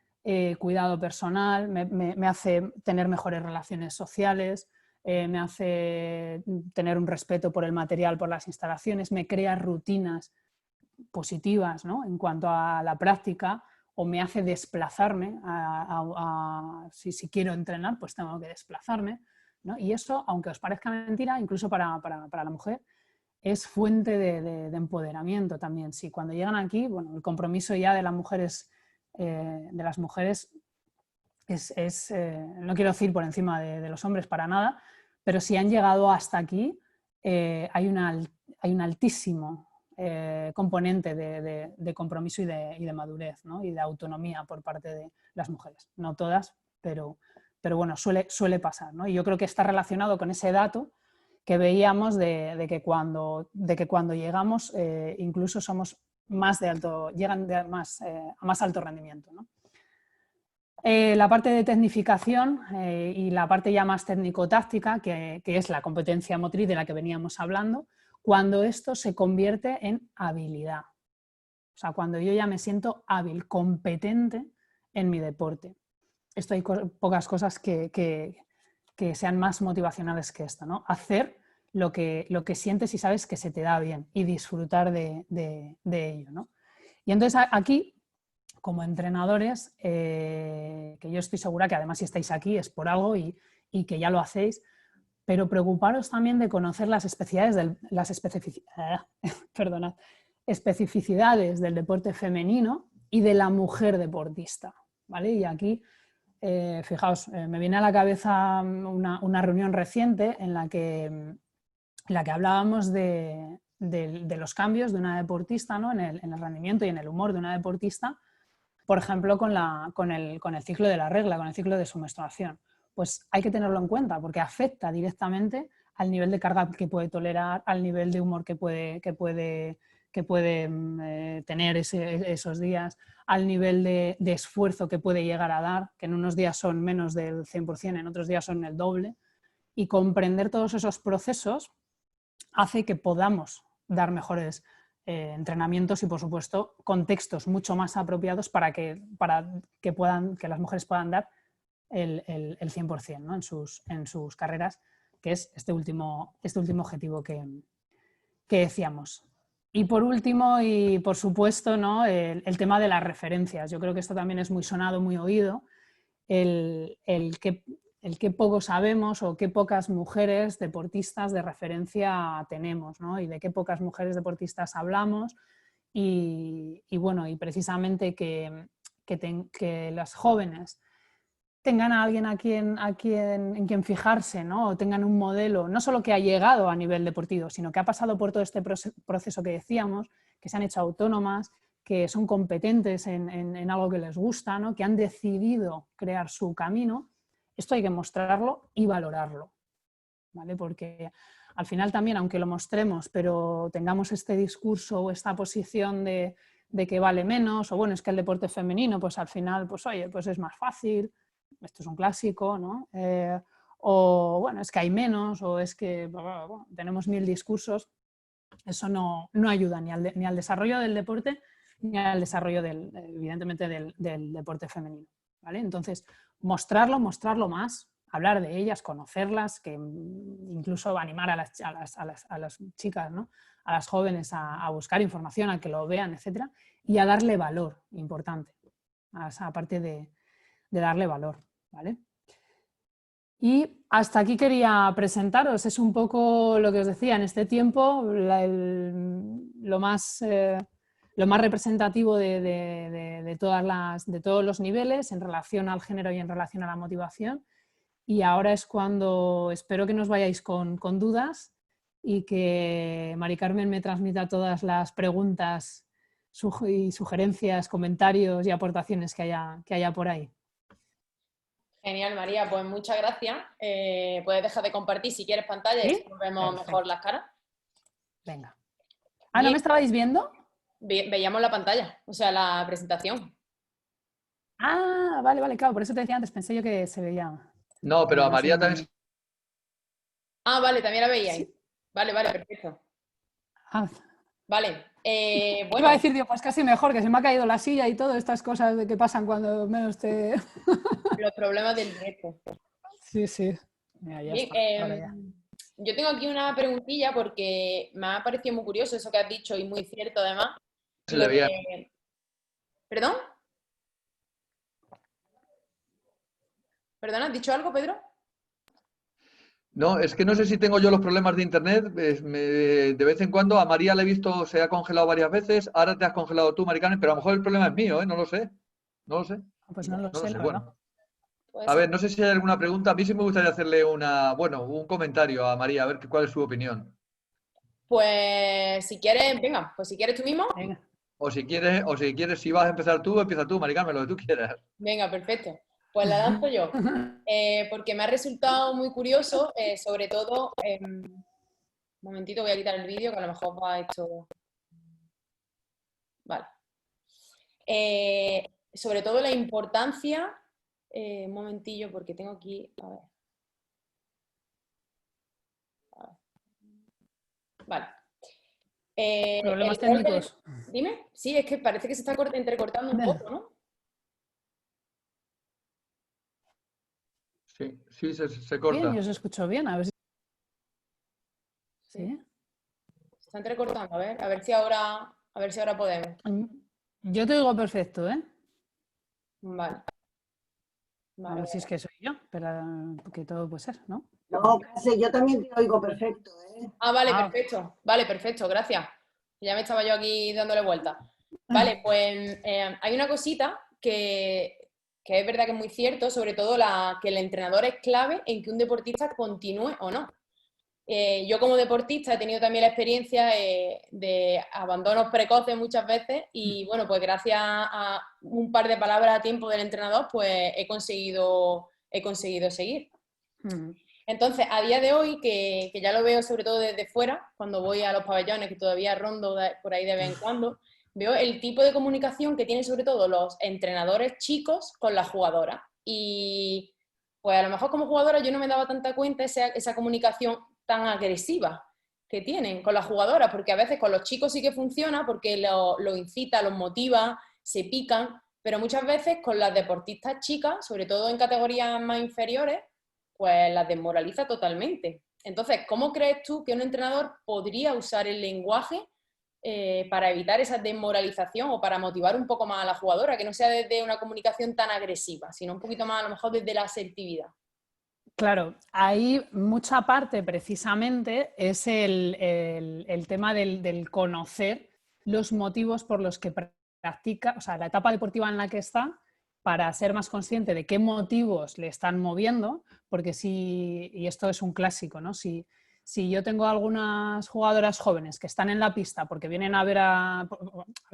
cuidado personal, me hace tener mejores relaciones sociales, me hace tener un respeto por el material, por las instalaciones, me crea rutinas positivas, ¿no? En cuanto a la práctica, o me hace desplazarme, si quiero entrenar, pues tengo que desplazarme, ¿no? Y eso, aunque os parezca mentira, incluso para la mujer, es fuente de empoderamiento también. Sí, cuando llegan aquí, bueno, el compromiso ya de las mujeres no quiero decir por encima de los hombres para nada, pero si han llegado hasta aquí, hay un altísimo componente de compromiso y de madurez, ¿no? Y de autonomía por parte de las mujeres. No todas, pero bueno, suele pasar, ¿no? Y yo creo que está relacionado con ese dato que veíamos de que cuando llegamos incluso somos llegan a más alto rendimiento, ¿no? La parte de tecnificación y la parte ya más técnico-táctica, que es la competencia motriz de la que veníamos hablando, cuando esto se convierte en habilidad. O sea, cuando yo ya me siento hábil, competente en mi deporte. Esto hay pocas cosas que sean más motivacionales que esto, ¿no? Hacer lo que sientes y sabes que se te da bien y disfrutar de ello, ¿no? Y entonces aquí, como entrenadores, que yo estoy segura que además si estáis aquí es por algo y que ya lo hacéis, pero preocuparos también de conocer las especificidades del deporte femenino y de la mujer deportista, ¿vale? Y aquí, fijaos, me viene a la cabeza una reunión reciente en la que hablábamos de los cambios de una deportista, ¿no? en el rendimiento y en el humor de una deportista, por ejemplo, con el ciclo de la regla, con el ciclo de su menstruación. pues hay que tenerlo en cuenta porque afecta directamente al nivel de carga que puede tolerar, al nivel de humor que puede tener esos días, al nivel de esfuerzo que puede llegar a dar, que en unos días son menos del 100%, en otros días son el doble, y comprender todos esos procesos hace que podamos dar mejores entrenamientos y, por supuesto, contextos mucho más apropiados para que las mujeres puedan dar el 100%, ¿no? en sus carreras, que es este último objetivo que decíamos. Y por último, y por supuesto, ¿no? el tema de las referencias. Yo creo que esto también es muy sonado, muy oído, el que poco sabemos o qué pocas mujeres deportistas de referencia tenemos, ¿no? Y de qué pocas mujeres deportistas hablamos y bueno, y precisamente que las jóvenes tengan a alguien en quien fijarse, ¿no? O tengan un modelo, no solo que ha llegado a nivel deportivo, sino que ha pasado por todo este proceso que decíamos, que se han hecho autónomas, que son competentes en algo que les gusta, ¿no? Que han decidido crear su camino. Esto hay que mostrarlo y valorarlo, ¿vale? Porque al final también, aunque lo mostremos, pero tengamos este discurso o esta posición de que vale menos, o bueno, es que el deporte femenino, pues al final, pues oye, pues es más fácil, esto es un clásico, ¿no? O bueno, es que hay menos, o es que bueno, tenemos 1000 discursos, eso no ayuda ni al desarrollo del deporte, ni al desarrollo evidentemente del deporte femenino, ¿vale? Entonces, mostrarlo más, hablar de ellas, conocerlas, que incluso animar a las chicas, ¿no? A las jóvenes a buscar información, a que lo vean, etcétera, y a darle valor, importante, aparte de darle valor, ¿vale? Y hasta aquí quería presentaros, es un poco lo que os decía, en este tiempo lo más representativo de todos los niveles en relación al género y en relación a la motivación. Y ahora es cuando espero que nos vayáis con dudas y que Mari Carmen me transmita todas las preguntas y sugerencias, comentarios y aportaciones que haya por ahí. Genial, María, pues muchas gracias. Puedes dejar de compartir si quieres pantalla y ¿Sí? así nos vemos mejor las caras. Venga. Ah, ¿no me estabais viendo? Veíamos la pantalla, o sea, la presentación. Ah, vale, claro, por eso te decía antes, pensé yo que se veía. No, pero a María también. Ah, vale, también la veíais. Sí. Vale, perfecto. Ah. Vale, bueno. Iba a decir, pues casi mejor, que se me ha caído la silla y todas estas cosas de que pasan cuando menos te... Los problemas del directo. Sí. Mira, ya está. Ahora ya. Yo tengo aquí una preguntilla porque me ha parecido muy curioso eso que has dicho y muy cierto además. Se le veía. ¿Perdón? ¿Perdón? ¿Has dicho algo, Pedro? No, es que no sé si tengo yo los problemas de internet. De vez en cuando a María le he visto, se ha congelado varias veces. Ahora te has congelado tú, Mari Carmen, pero a lo mejor el problema es mío, ¿eh? No lo sé. Pues no lo sé, la verdad. Bueno. A ver, no sé si hay alguna pregunta. A mí sí me gustaría hacerle un comentario a María, a ver cuál es su opinión. Pues si quieres, venga, pues si quieres tú mismo. Venga. O si quieres, si vas a empezar tú, empieza tú, Mari Carmen, lo que tú quieras. Venga, perfecto. Pues la lanzo yo. Porque me ha resultado muy curioso, sobre todo... un momentito, voy a quitar el vídeo, que a lo mejor va esto... Vale. Sobre todo la importancia... un momentillo, porque tengo aquí... A ver. Vale. Problemas técnicos. Dime. Sí, es que parece que se está entrecortando un poco, ¿no? Sí, se corta. Bien, yo os escucho bien, a ver si... ¿Sí? Se está entrecortando, a ver si ahora podemos. Yo te digo perfecto, ¿eh? Vale. A ver si es que soy yo, pero que todo puede ser, ¿no? No, casi, yo también te oigo perfecto, ¿eh? Ah, vale, perfecto. Vale, perfecto, gracias. Ya me estaba yo aquí dándole vuelta. Vale, pues hay una cosita que es verdad que es muy cierto, sobre todo que el entrenador es clave en que un deportista continúe o no. Yo como deportista he tenido también la experiencia de abandonos precoces muchas veces y bueno, pues gracias a un par de palabras a tiempo del entrenador, pues he conseguido he conseguido seguir. Mm. Entonces, a día de hoy, que ya lo veo sobre todo desde fuera, cuando voy a los pabellones, que todavía rondo por ahí de vez en cuando, veo el tipo de comunicación que tienen sobre todo los entrenadores chicos con las jugadoras. Y pues a lo mejor como jugadora yo no me daba tanta cuenta esa comunicación tan agresiva que tienen con las jugadoras, porque a veces con los chicos sí que funciona, porque lo incita, los motiva, se pican, pero muchas veces con las deportistas chicas, sobre todo en categorías más inferiores, pues las desmoraliza totalmente. Entonces, ¿cómo crees tú que un entrenador podría usar el lenguaje para evitar esa desmoralización o para motivar un poco más a la jugadora, que no sea desde una comunicación tan agresiva, sino un poquito más a lo mejor desde la asertividad? Claro, ahí mucha parte precisamente es el tema del conocer los motivos por los que practica, o sea, la etapa deportiva en la que está, para ser más consciente de qué motivos le están moviendo, porque y esto es un clásico, ¿no? Si yo tengo algunas jugadoras jóvenes que están en la pista porque vienen a ver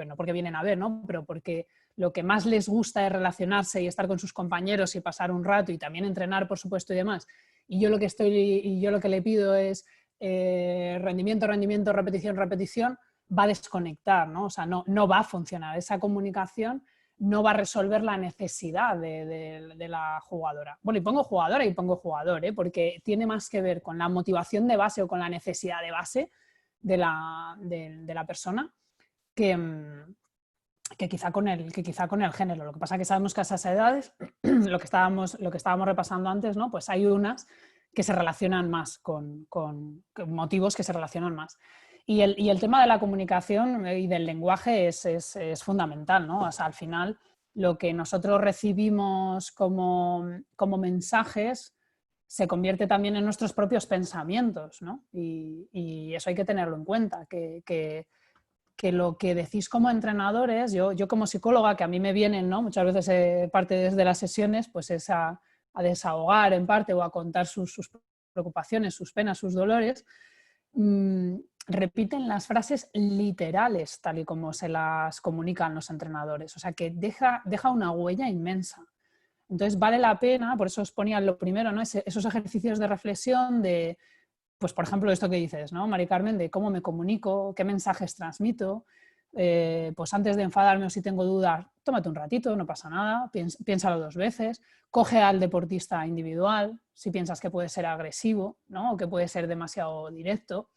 no porque vienen a ver, ¿no? Pero porque lo que más les gusta es relacionarse y estar con sus compañeros y pasar un rato y también entrenar, por supuesto, y demás. Y yo lo que le pido es rendimiento, rendimiento, repetición, repetición, va a desconectar, ¿no? O sea, no va a funcionar. Esa comunicación no va a resolver la necesidad de la jugadora. Bueno, y pongo jugadora y pongo jugador, porque tiene más que ver con la motivación de base o con la necesidad de base de la persona que quizá con el género. Lo que pasa es que sabemos que a esas edades, lo que estábamos repasando antes, ¿no? Pues hay unas que se relacionan más con motivos que se relacionan más. Y el tema de la comunicación y del lenguaje es fundamental, ¿no? O sea, al final, lo que nosotros recibimos como mensajes se convierte también en nuestros propios pensamientos, ¿no? Y eso hay que tenerlo en cuenta, que lo que decís como entrenadores, yo como psicóloga, que a mí me vienen, ¿no? Muchas veces parte desde las sesiones, pues es a desahogar en parte o a contar sus preocupaciones, sus penas, sus dolores, repiten las frases literales tal y como se las comunican los entrenadores. O sea, que deja una huella inmensa. Entonces vale la pena, por eso os ponía lo primero, ¿no? Esos ejercicios de reflexión de, pues por ejemplo, esto que dices, ¿no, Mari Carmen? De cómo me comunico, qué mensajes transmito. Pues antes de enfadarme o si tengo dudas, tómate un ratito, no pasa nada, piénsalo 2 veces, coge al deportista individual, si piensas que puede ser agresivo, ¿no? O que puede ser demasiado directo.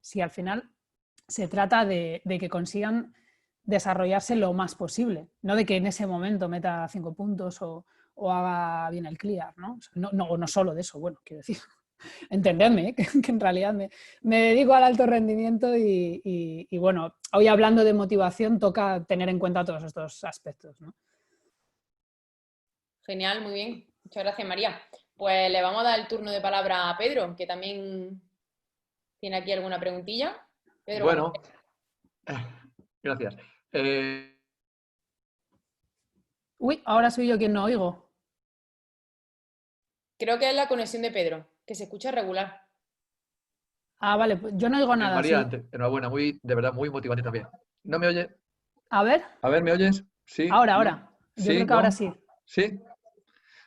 Si al final se trata de que consigan desarrollarse lo más posible, no de que en ese momento meta 5 puntos o haga bien el clear, ¿no? No solo de eso, bueno, quiero decir. Entendedme, que en realidad me dedico al alto rendimiento y bueno, hoy hablando de motivación toca tener en cuenta todos estos aspectos, ¿no? Genial, muy bien. Muchas gracias, María. Pues le vamos a dar el turno de palabra a Pedro, que también tiene aquí alguna preguntilla. Pedro, Bueno, gracias. Uy, ahora soy yo quien no oigo. creo que es la conexión de Pedro, que se escucha regular. Ah, vale, pues yo no oigo nada, María, sí. enhorabuena, de verdad, muy motivante también. ¿No me oye? A ver, A ver, ¿me oyes? Sí, ahora. no, Yo sí, creo que ahora no, sí. sí.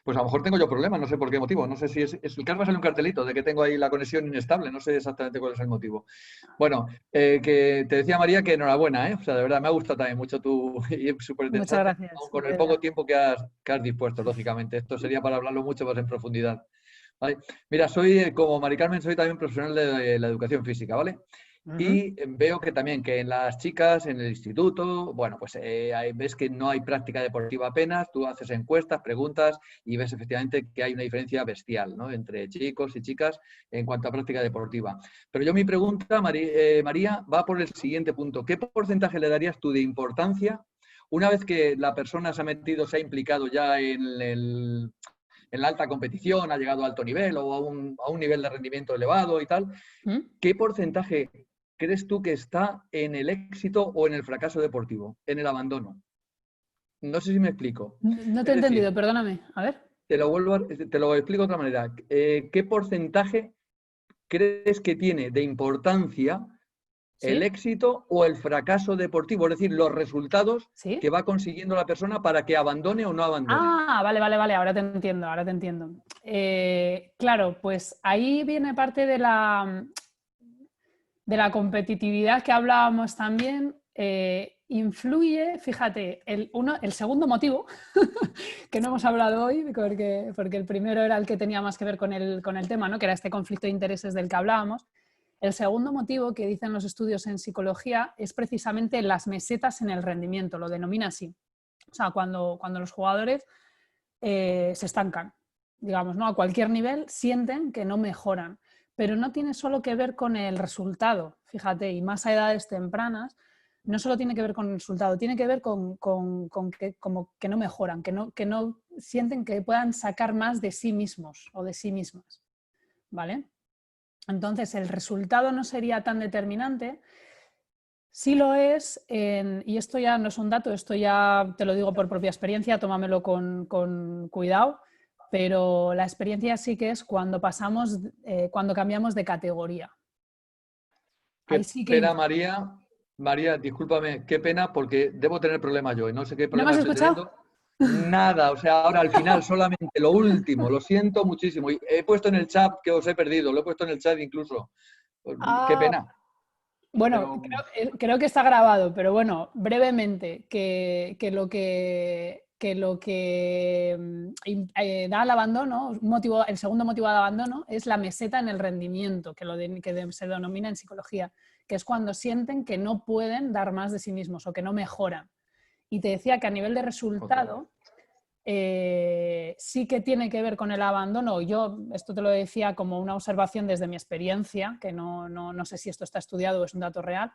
Pues a lo mejor tengo yo problemas, no sé por qué motivo. No sé si es el que me sale un cartelito de que tengo ahí la conexión inestable, no sé exactamente cuál es el motivo. Bueno, que te decía María que enhorabuena, ¿eh? O sea, de verdad me ha gustado también mucho tu y es súper Muchas interesante, gracias, con el poco Pedro. tiempo que has dispuesto, lógicamente. Esto sería para hablarlo mucho más en profundidad. ¿Vale? Mira, soy, como Mari Carmen, soy también profesional de la educación física, ¿vale? Y veo que también que en las chicas, en el instituto, bueno, pues ves que no hay práctica deportiva apenas, tú haces encuestas, preguntas y ves efectivamente que hay una diferencia bestial, ¿no? Entre chicos y chicas en cuanto a práctica deportiva. Pero yo mi pregunta, María, va por el siguiente punto. ¿Qué porcentaje le darías tú de importancia una vez que la persona se ha metido, se ha implicado ya en la alta competición, ha llegado a alto nivel o a un nivel de rendimiento elevado y tal? ¿Qué porcentaje crees tú que está en el éxito o en el fracaso deportivo, en el abandono? No sé si me explico. No te Es he entendido, decir, perdóname. A ver. te lo explico de otra manera. ¿Qué porcentaje crees que tiene de importancia ¿Sí? el éxito o el fracaso deportivo, es decir, los resultados ¿Sí? que va consiguiendo la persona para que abandone o no abandone. Ah, vale, vale, vale, ahora te entiendo, ahora te entiendo. Claro, pues ahí viene parte de la competitividad que hablábamos también. Influye, fíjate, el segundo motivo, que no hemos hablado hoy, porque el primero era el que tenía más que ver con el tema, ¿no? Que era este conflicto de intereses del que hablábamos. El segundo motivo que dicen los estudios en psicología es precisamente las mesetas en el rendimiento, lo denomina así. O sea, cuando los jugadores se estancan, digamos, ¿no? A cualquier nivel sienten que no mejoran, pero no tiene solo que ver con el resultado, fíjate, y más a edades tempranas, no solo tiene que ver con el resultado, tiene que ver con que, como que no mejoran, que no sienten que puedan sacar más de sí mismos o de sí mismas, ¿vale? Entonces, el resultado no sería tan determinante. Sí lo es, y esto ya no es un dato, esto ya te lo digo por propia experiencia, tómamelo con cuidado, pero la experiencia sí que es cuando cuando cambiamos de categoría. Ahí Qué sí que pena, María. María, discúlpame, qué pena porque debo tener problemas yo y no sé qué ¿No me has problemas estoy escuchado? teniendo. Nada, o sea, ahora al final solamente lo último, lo siento muchísimo. Y he puesto en el chat que os he perdido, lo he puesto en el chat incluso. Qué Ah, pena. bueno, Pero creo que está grabado, pero bueno, brevemente, da al abandono, el segundo motivo de abandono es la meseta en el rendimiento, se denomina en psicología, que es cuando sienten que no pueden dar más de sí mismos o que no mejoran. Y te decía que a nivel de resultado, sí que tiene que ver con el abandono. Yo esto te lo decía como una observación desde mi experiencia, que no sé si esto está estudiado o es un dato real,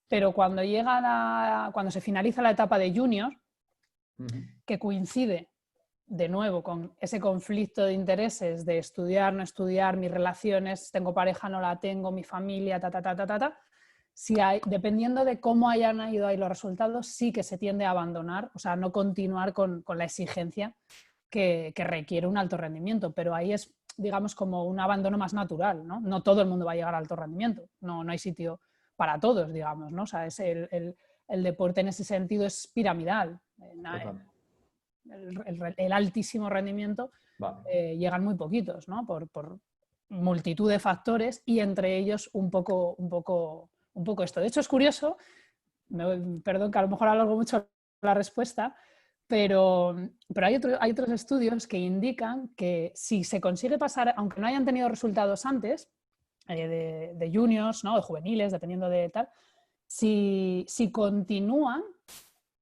pero cuando se finaliza la etapa de junior, que coincide de nuevo con ese conflicto de intereses de estudiar, no estudiar, mis relaciones, tengo pareja, no la tengo, mi familia, dependiendo de cómo hayan ido ahí los resultados, sí que se tiende a abandonar, o sea, no continuar con la exigencia que requiere un alto rendimiento, pero ahí es, digamos, como un abandono más natural, ¿no? No todo el mundo va a llegar a alto rendimiento, no hay sitio para todos, digamos, ¿no? O sea, el deporte en ese sentido es piramidal. El altísimo rendimiento vale. llegan muy poquitos, ¿no? Por multitud de factores y entre ellos un poco esto. De hecho, es curioso, perdón que a lo mejor alargo mucho la respuesta, pero hay otros estudios que indican que si se consigue pasar, aunque no hayan tenido resultados antes, de juniors, ¿no? De juveniles, dependiendo de tal, si continúan,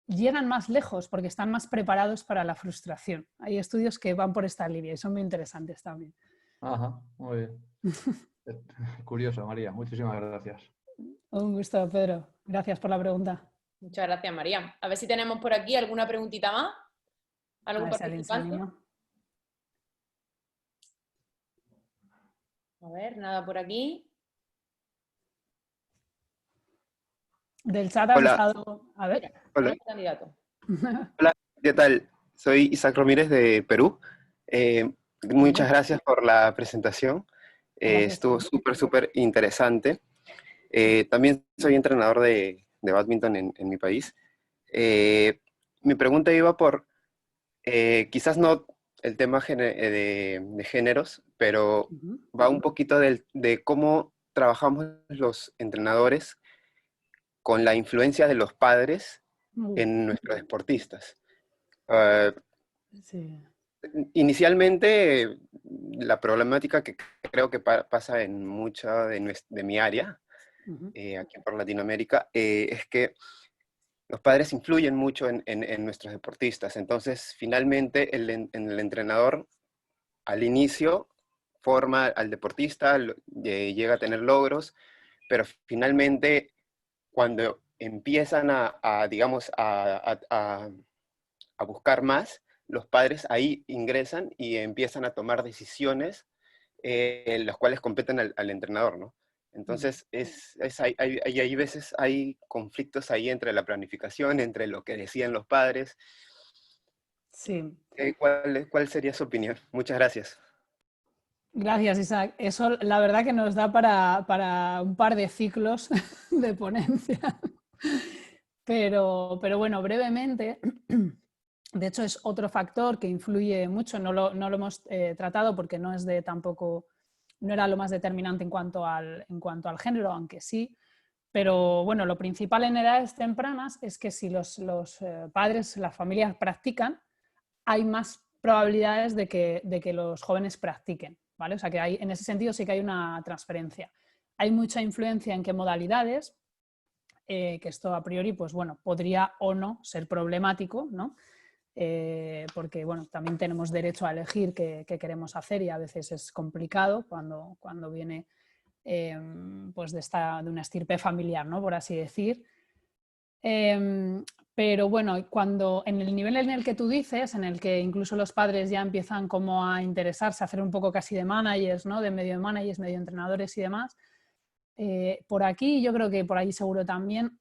llegan más lejos porque están más preparados para la frustración. Hay estudios que van por esta línea y son muy interesantes también. Ajá, muy bien. Curioso, María. Muchísimas gracias. Un gusto, Pedro. Gracias por la pregunta. Muchas gracias, María. A ver si tenemos por aquí alguna preguntita más. A ¿Algún ver si alguien se participante? anima. A ver, nada por aquí. Del chat han Hola, estado... A ver. Mira, hola, tenemos candidato. hola, ¿qué tal? Soy Isaac Ramírez de Perú. Muchas gracias por la presentación. Gracias a Estuvo ti. súper interesante. También soy entrenador de bádminton en mi país. Mi pregunta iba por, quizás no el tema de géneros, pero Ujú. va un poquito de cómo trabajamos los entrenadores con la influencia de los padres en nuestros deportistas. Ah, Sí. Inicialmente, la problemática que creo que pasa en mucha de mi área, Ujú. aquí por Latinoamérica, es que los padres influyen mucho en nuestros deportistas. Entonces, finalmente, el entrenador al inicio forma al deportista, llega a tener logros, pero finalmente, cuando empiezan digamos, a buscar más, los padres ahí ingresan y empiezan a tomar decisiones las cuales competen al entrenador, ¿no? Entonces, hay veces hay conflictos ahí entre la planificación, entre lo que decían los padres. Sí. ¿Cuál sería su opinión? Muchas gracias. Gracias, Isaac. Eso la verdad que nos da para un par de ciclos de ponencia. Pero bueno, brevemente, de hecho es otro factor que influye mucho, no lo hemos tratado porque no era lo más determinante en cuanto al género, aunque sí. Pero bueno, lo principal en edades tempranas es que si los padres, las familias practican, hay más probabilidades de que los jóvenes practiquen, ¿vale? O sea que en ese sentido sí que hay una transferencia. Hay mucha influencia en qué modalidades, que esto a priori, pues bueno, podría o no ser problemático, ¿no? Porque bueno, también tenemos derecho a elegir qué queremos hacer y a veces es complicado cuando viene pues de una estirpe familiar, ¿no? Por así decir. Pero bueno, en el nivel en el que tú dices, en el que incluso los padres ya empiezan como a interesarse, a hacer un poco casi de managers, ¿no? De medio managers, medio entrenadores y demás, por aquí, yo creo que por ahí seguro también,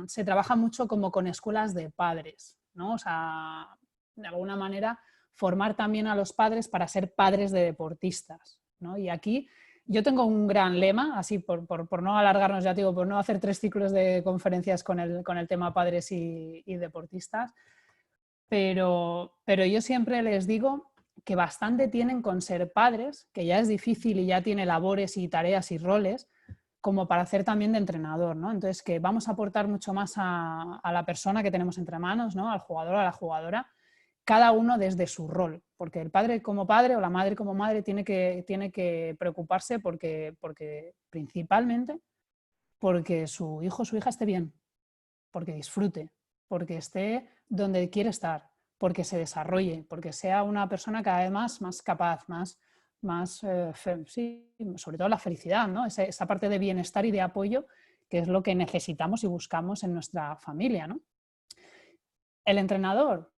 se trabaja mucho como con escuelas de padres, ¿no? O sea, de alguna manera formar también a los padres para ser padres de deportistas, ¿no? Y aquí yo tengo un gran lema, así por no alargarnos, ya te digo, por no hacer 3 ciclos de conferencias con el tema padres y deportistas, pero yo siempre les digo que bastante tienen con ser padres, que ya es difícil y ya tiene labores y tareas y roles, como para hacer también de entrenador, ¿no? Entonces, que vamos a aportar mucho más a la persona que tenemos entre manos, ¿no? Al jugador, a la jugadora, cada uno desde su rol, porque el padre como padre o la madre como madre tiene que preocuparse porque principalmente porque su hijo o su hija esté bien, porque disfrute, porque esté donde quiere estar, porque se desarrolle, porque sea una persona cada vez más capaz, sí, sobre todo la felicidad, ¿no? Esa parte de bienestar y de apoyo que es lo que necesitamos y buscamos en nuestra familia, ¿no? El entrenador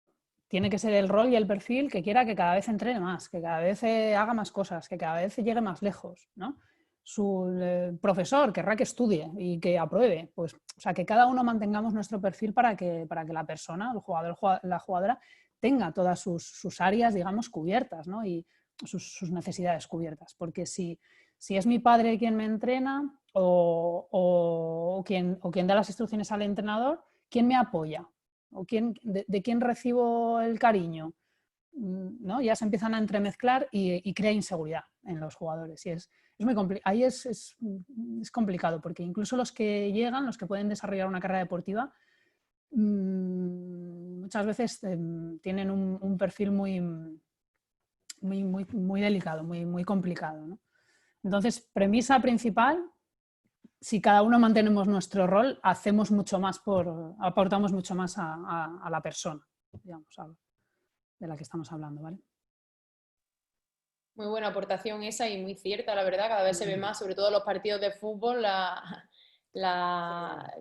tiene que ser el rol y el perfil que quiera que cada vez entrene más, que cada vez haga más cosas, que cada vez llegue más lejos, ¿no? Su profesor querrá que estudie y que apruebe, pues, o sea, que cada uno mantengamos nuestro perfil para que la persona, el jugador, la jugadora, tenga todas sus áreas, digamos, cubiertas, ¿no? Y sus necesidades cubiertas, porque si es mi padre quien me entrena o quien da las instrucciones al entrenador, ¿quién me apoya? ¿O de quién recibo el cariño? ¿No? Ya se empiezan a entremezclar y crea inseguridad en los jugadores. Y es muy complicado. Ahí es complicado, porque incluso los que llegan, los que pueden desarrollar una carrera deportiva, muchas veces tienen un perfil muy delicado, muy complicado, ¿no? Entonces, premisa principal: si cada uno mantenemos nuestro rol, aportamos mucho más a la persona, digamos, de la que estamos hablando, ¿vale? Muy buena aportación esa y muy cierta, la verdad, cada vez se ve más, sobre todo en los partidos de fútbol,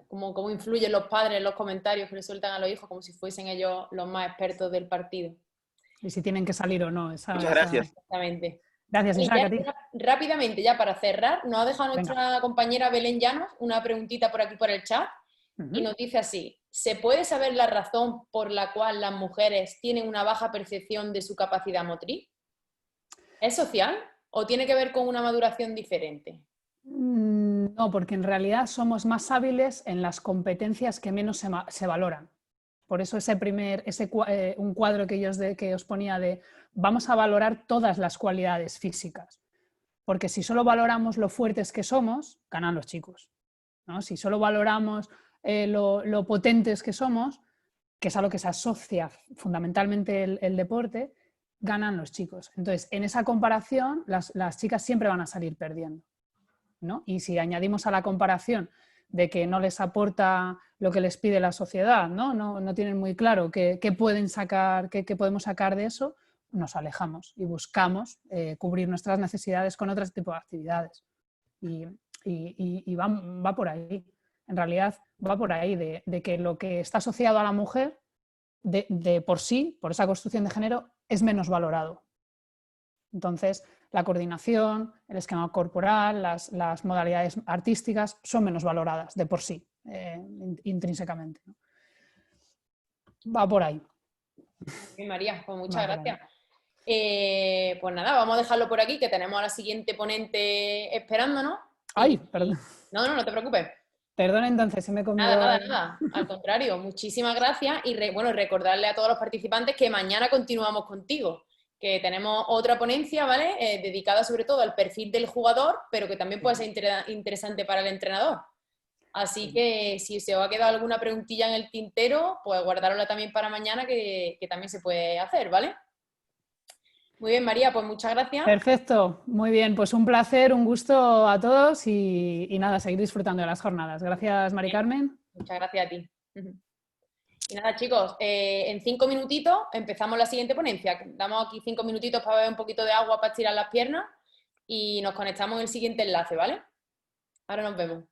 cómo influyen los padres en los comentarios que le sueltan a los hijos como si fuesen ellos los más expertos del partido. Y si tienen que salir o no. Muchas gracias. Exactamente. Gracias, Isaac, a ti. Rápidamente, ya para cerrar, nos ha dejado nuestra compañera Belén Llanos una preguntita por aquí por el chat y nos dice así: ¿se puede saber la razón por la cual las mujeres tienen una baja percepción de su capacidad motriz? ¿Es social o tiene que ver con una maduración diferente? No, porque en realidad somos más hábiles en las competencias que menos se valoran. Por eso un cuadro que os ponía de vamos a valorar todas las cualidades físicas. Porque si solo valoramos lo fuertes que somos, ganan los chicos, ¿no? Si solo valoramos lo potentes que somos, que es a lo que se asocia fundamentalmente el deporte, ganan los chicos. Entonces, en esa comparación, las chicas siempre van a salir perdiendo, ¿no? Y si añadimos a la comparación de que no les aporta lo que les pide la sociedad, no tienen muy claro qué pueden sacar, qué podemos sacar de eso, nos alejamos y buscamos cubrir nuestras necesidades con otro tipo de actividades. Y va por ahí. En realidad va por ahí, de que lo que está asociado a la mujer, de por sí, por esa construcción de género, es menos valorado. Entonces, la coordinación, el esquema corporal, las modalidades artísticas son menos valoradas de por sí, intrínsecamente, ¿no? Va por ahí. Sí, María, pues muchas gracias. Pues nada, vamos a dejarlo por aquí, que tenemos a la siguiente ponente esperándonos. Ay, perdón. No te preocupes. Perdón, entonces se me comió. Nada. Al contrario, muchísimas gracias y recordarle a todos los participantes que mañana continuamos contigo, que tenemos otra ponencia, ¿vale? Dedicada sobre todo al perfil del jugador, pero que también puede ser interesante para el entrenador. Así que si se os ha quedado alguna preguntilla en el tintero, pues guardárosla también para mañana, que también se puede hacer, ¿vale? Muy bien, María, pues muchas gracias. Perfecto, muy bien, pues un placer, un gusto a todos y nada, seguir disfrutando de las jornadas. Gracias, Mari Carmen. Muchas gracias a ti. Y nada, chicos, en 5 minutitos empezamos la siguiente ponencia. Damos aquí 5 minutitos para beber un poquito de agua para estirar las piernas y nos conectamos en el siguiente enlace, ¿vale? Ahora nos vemos.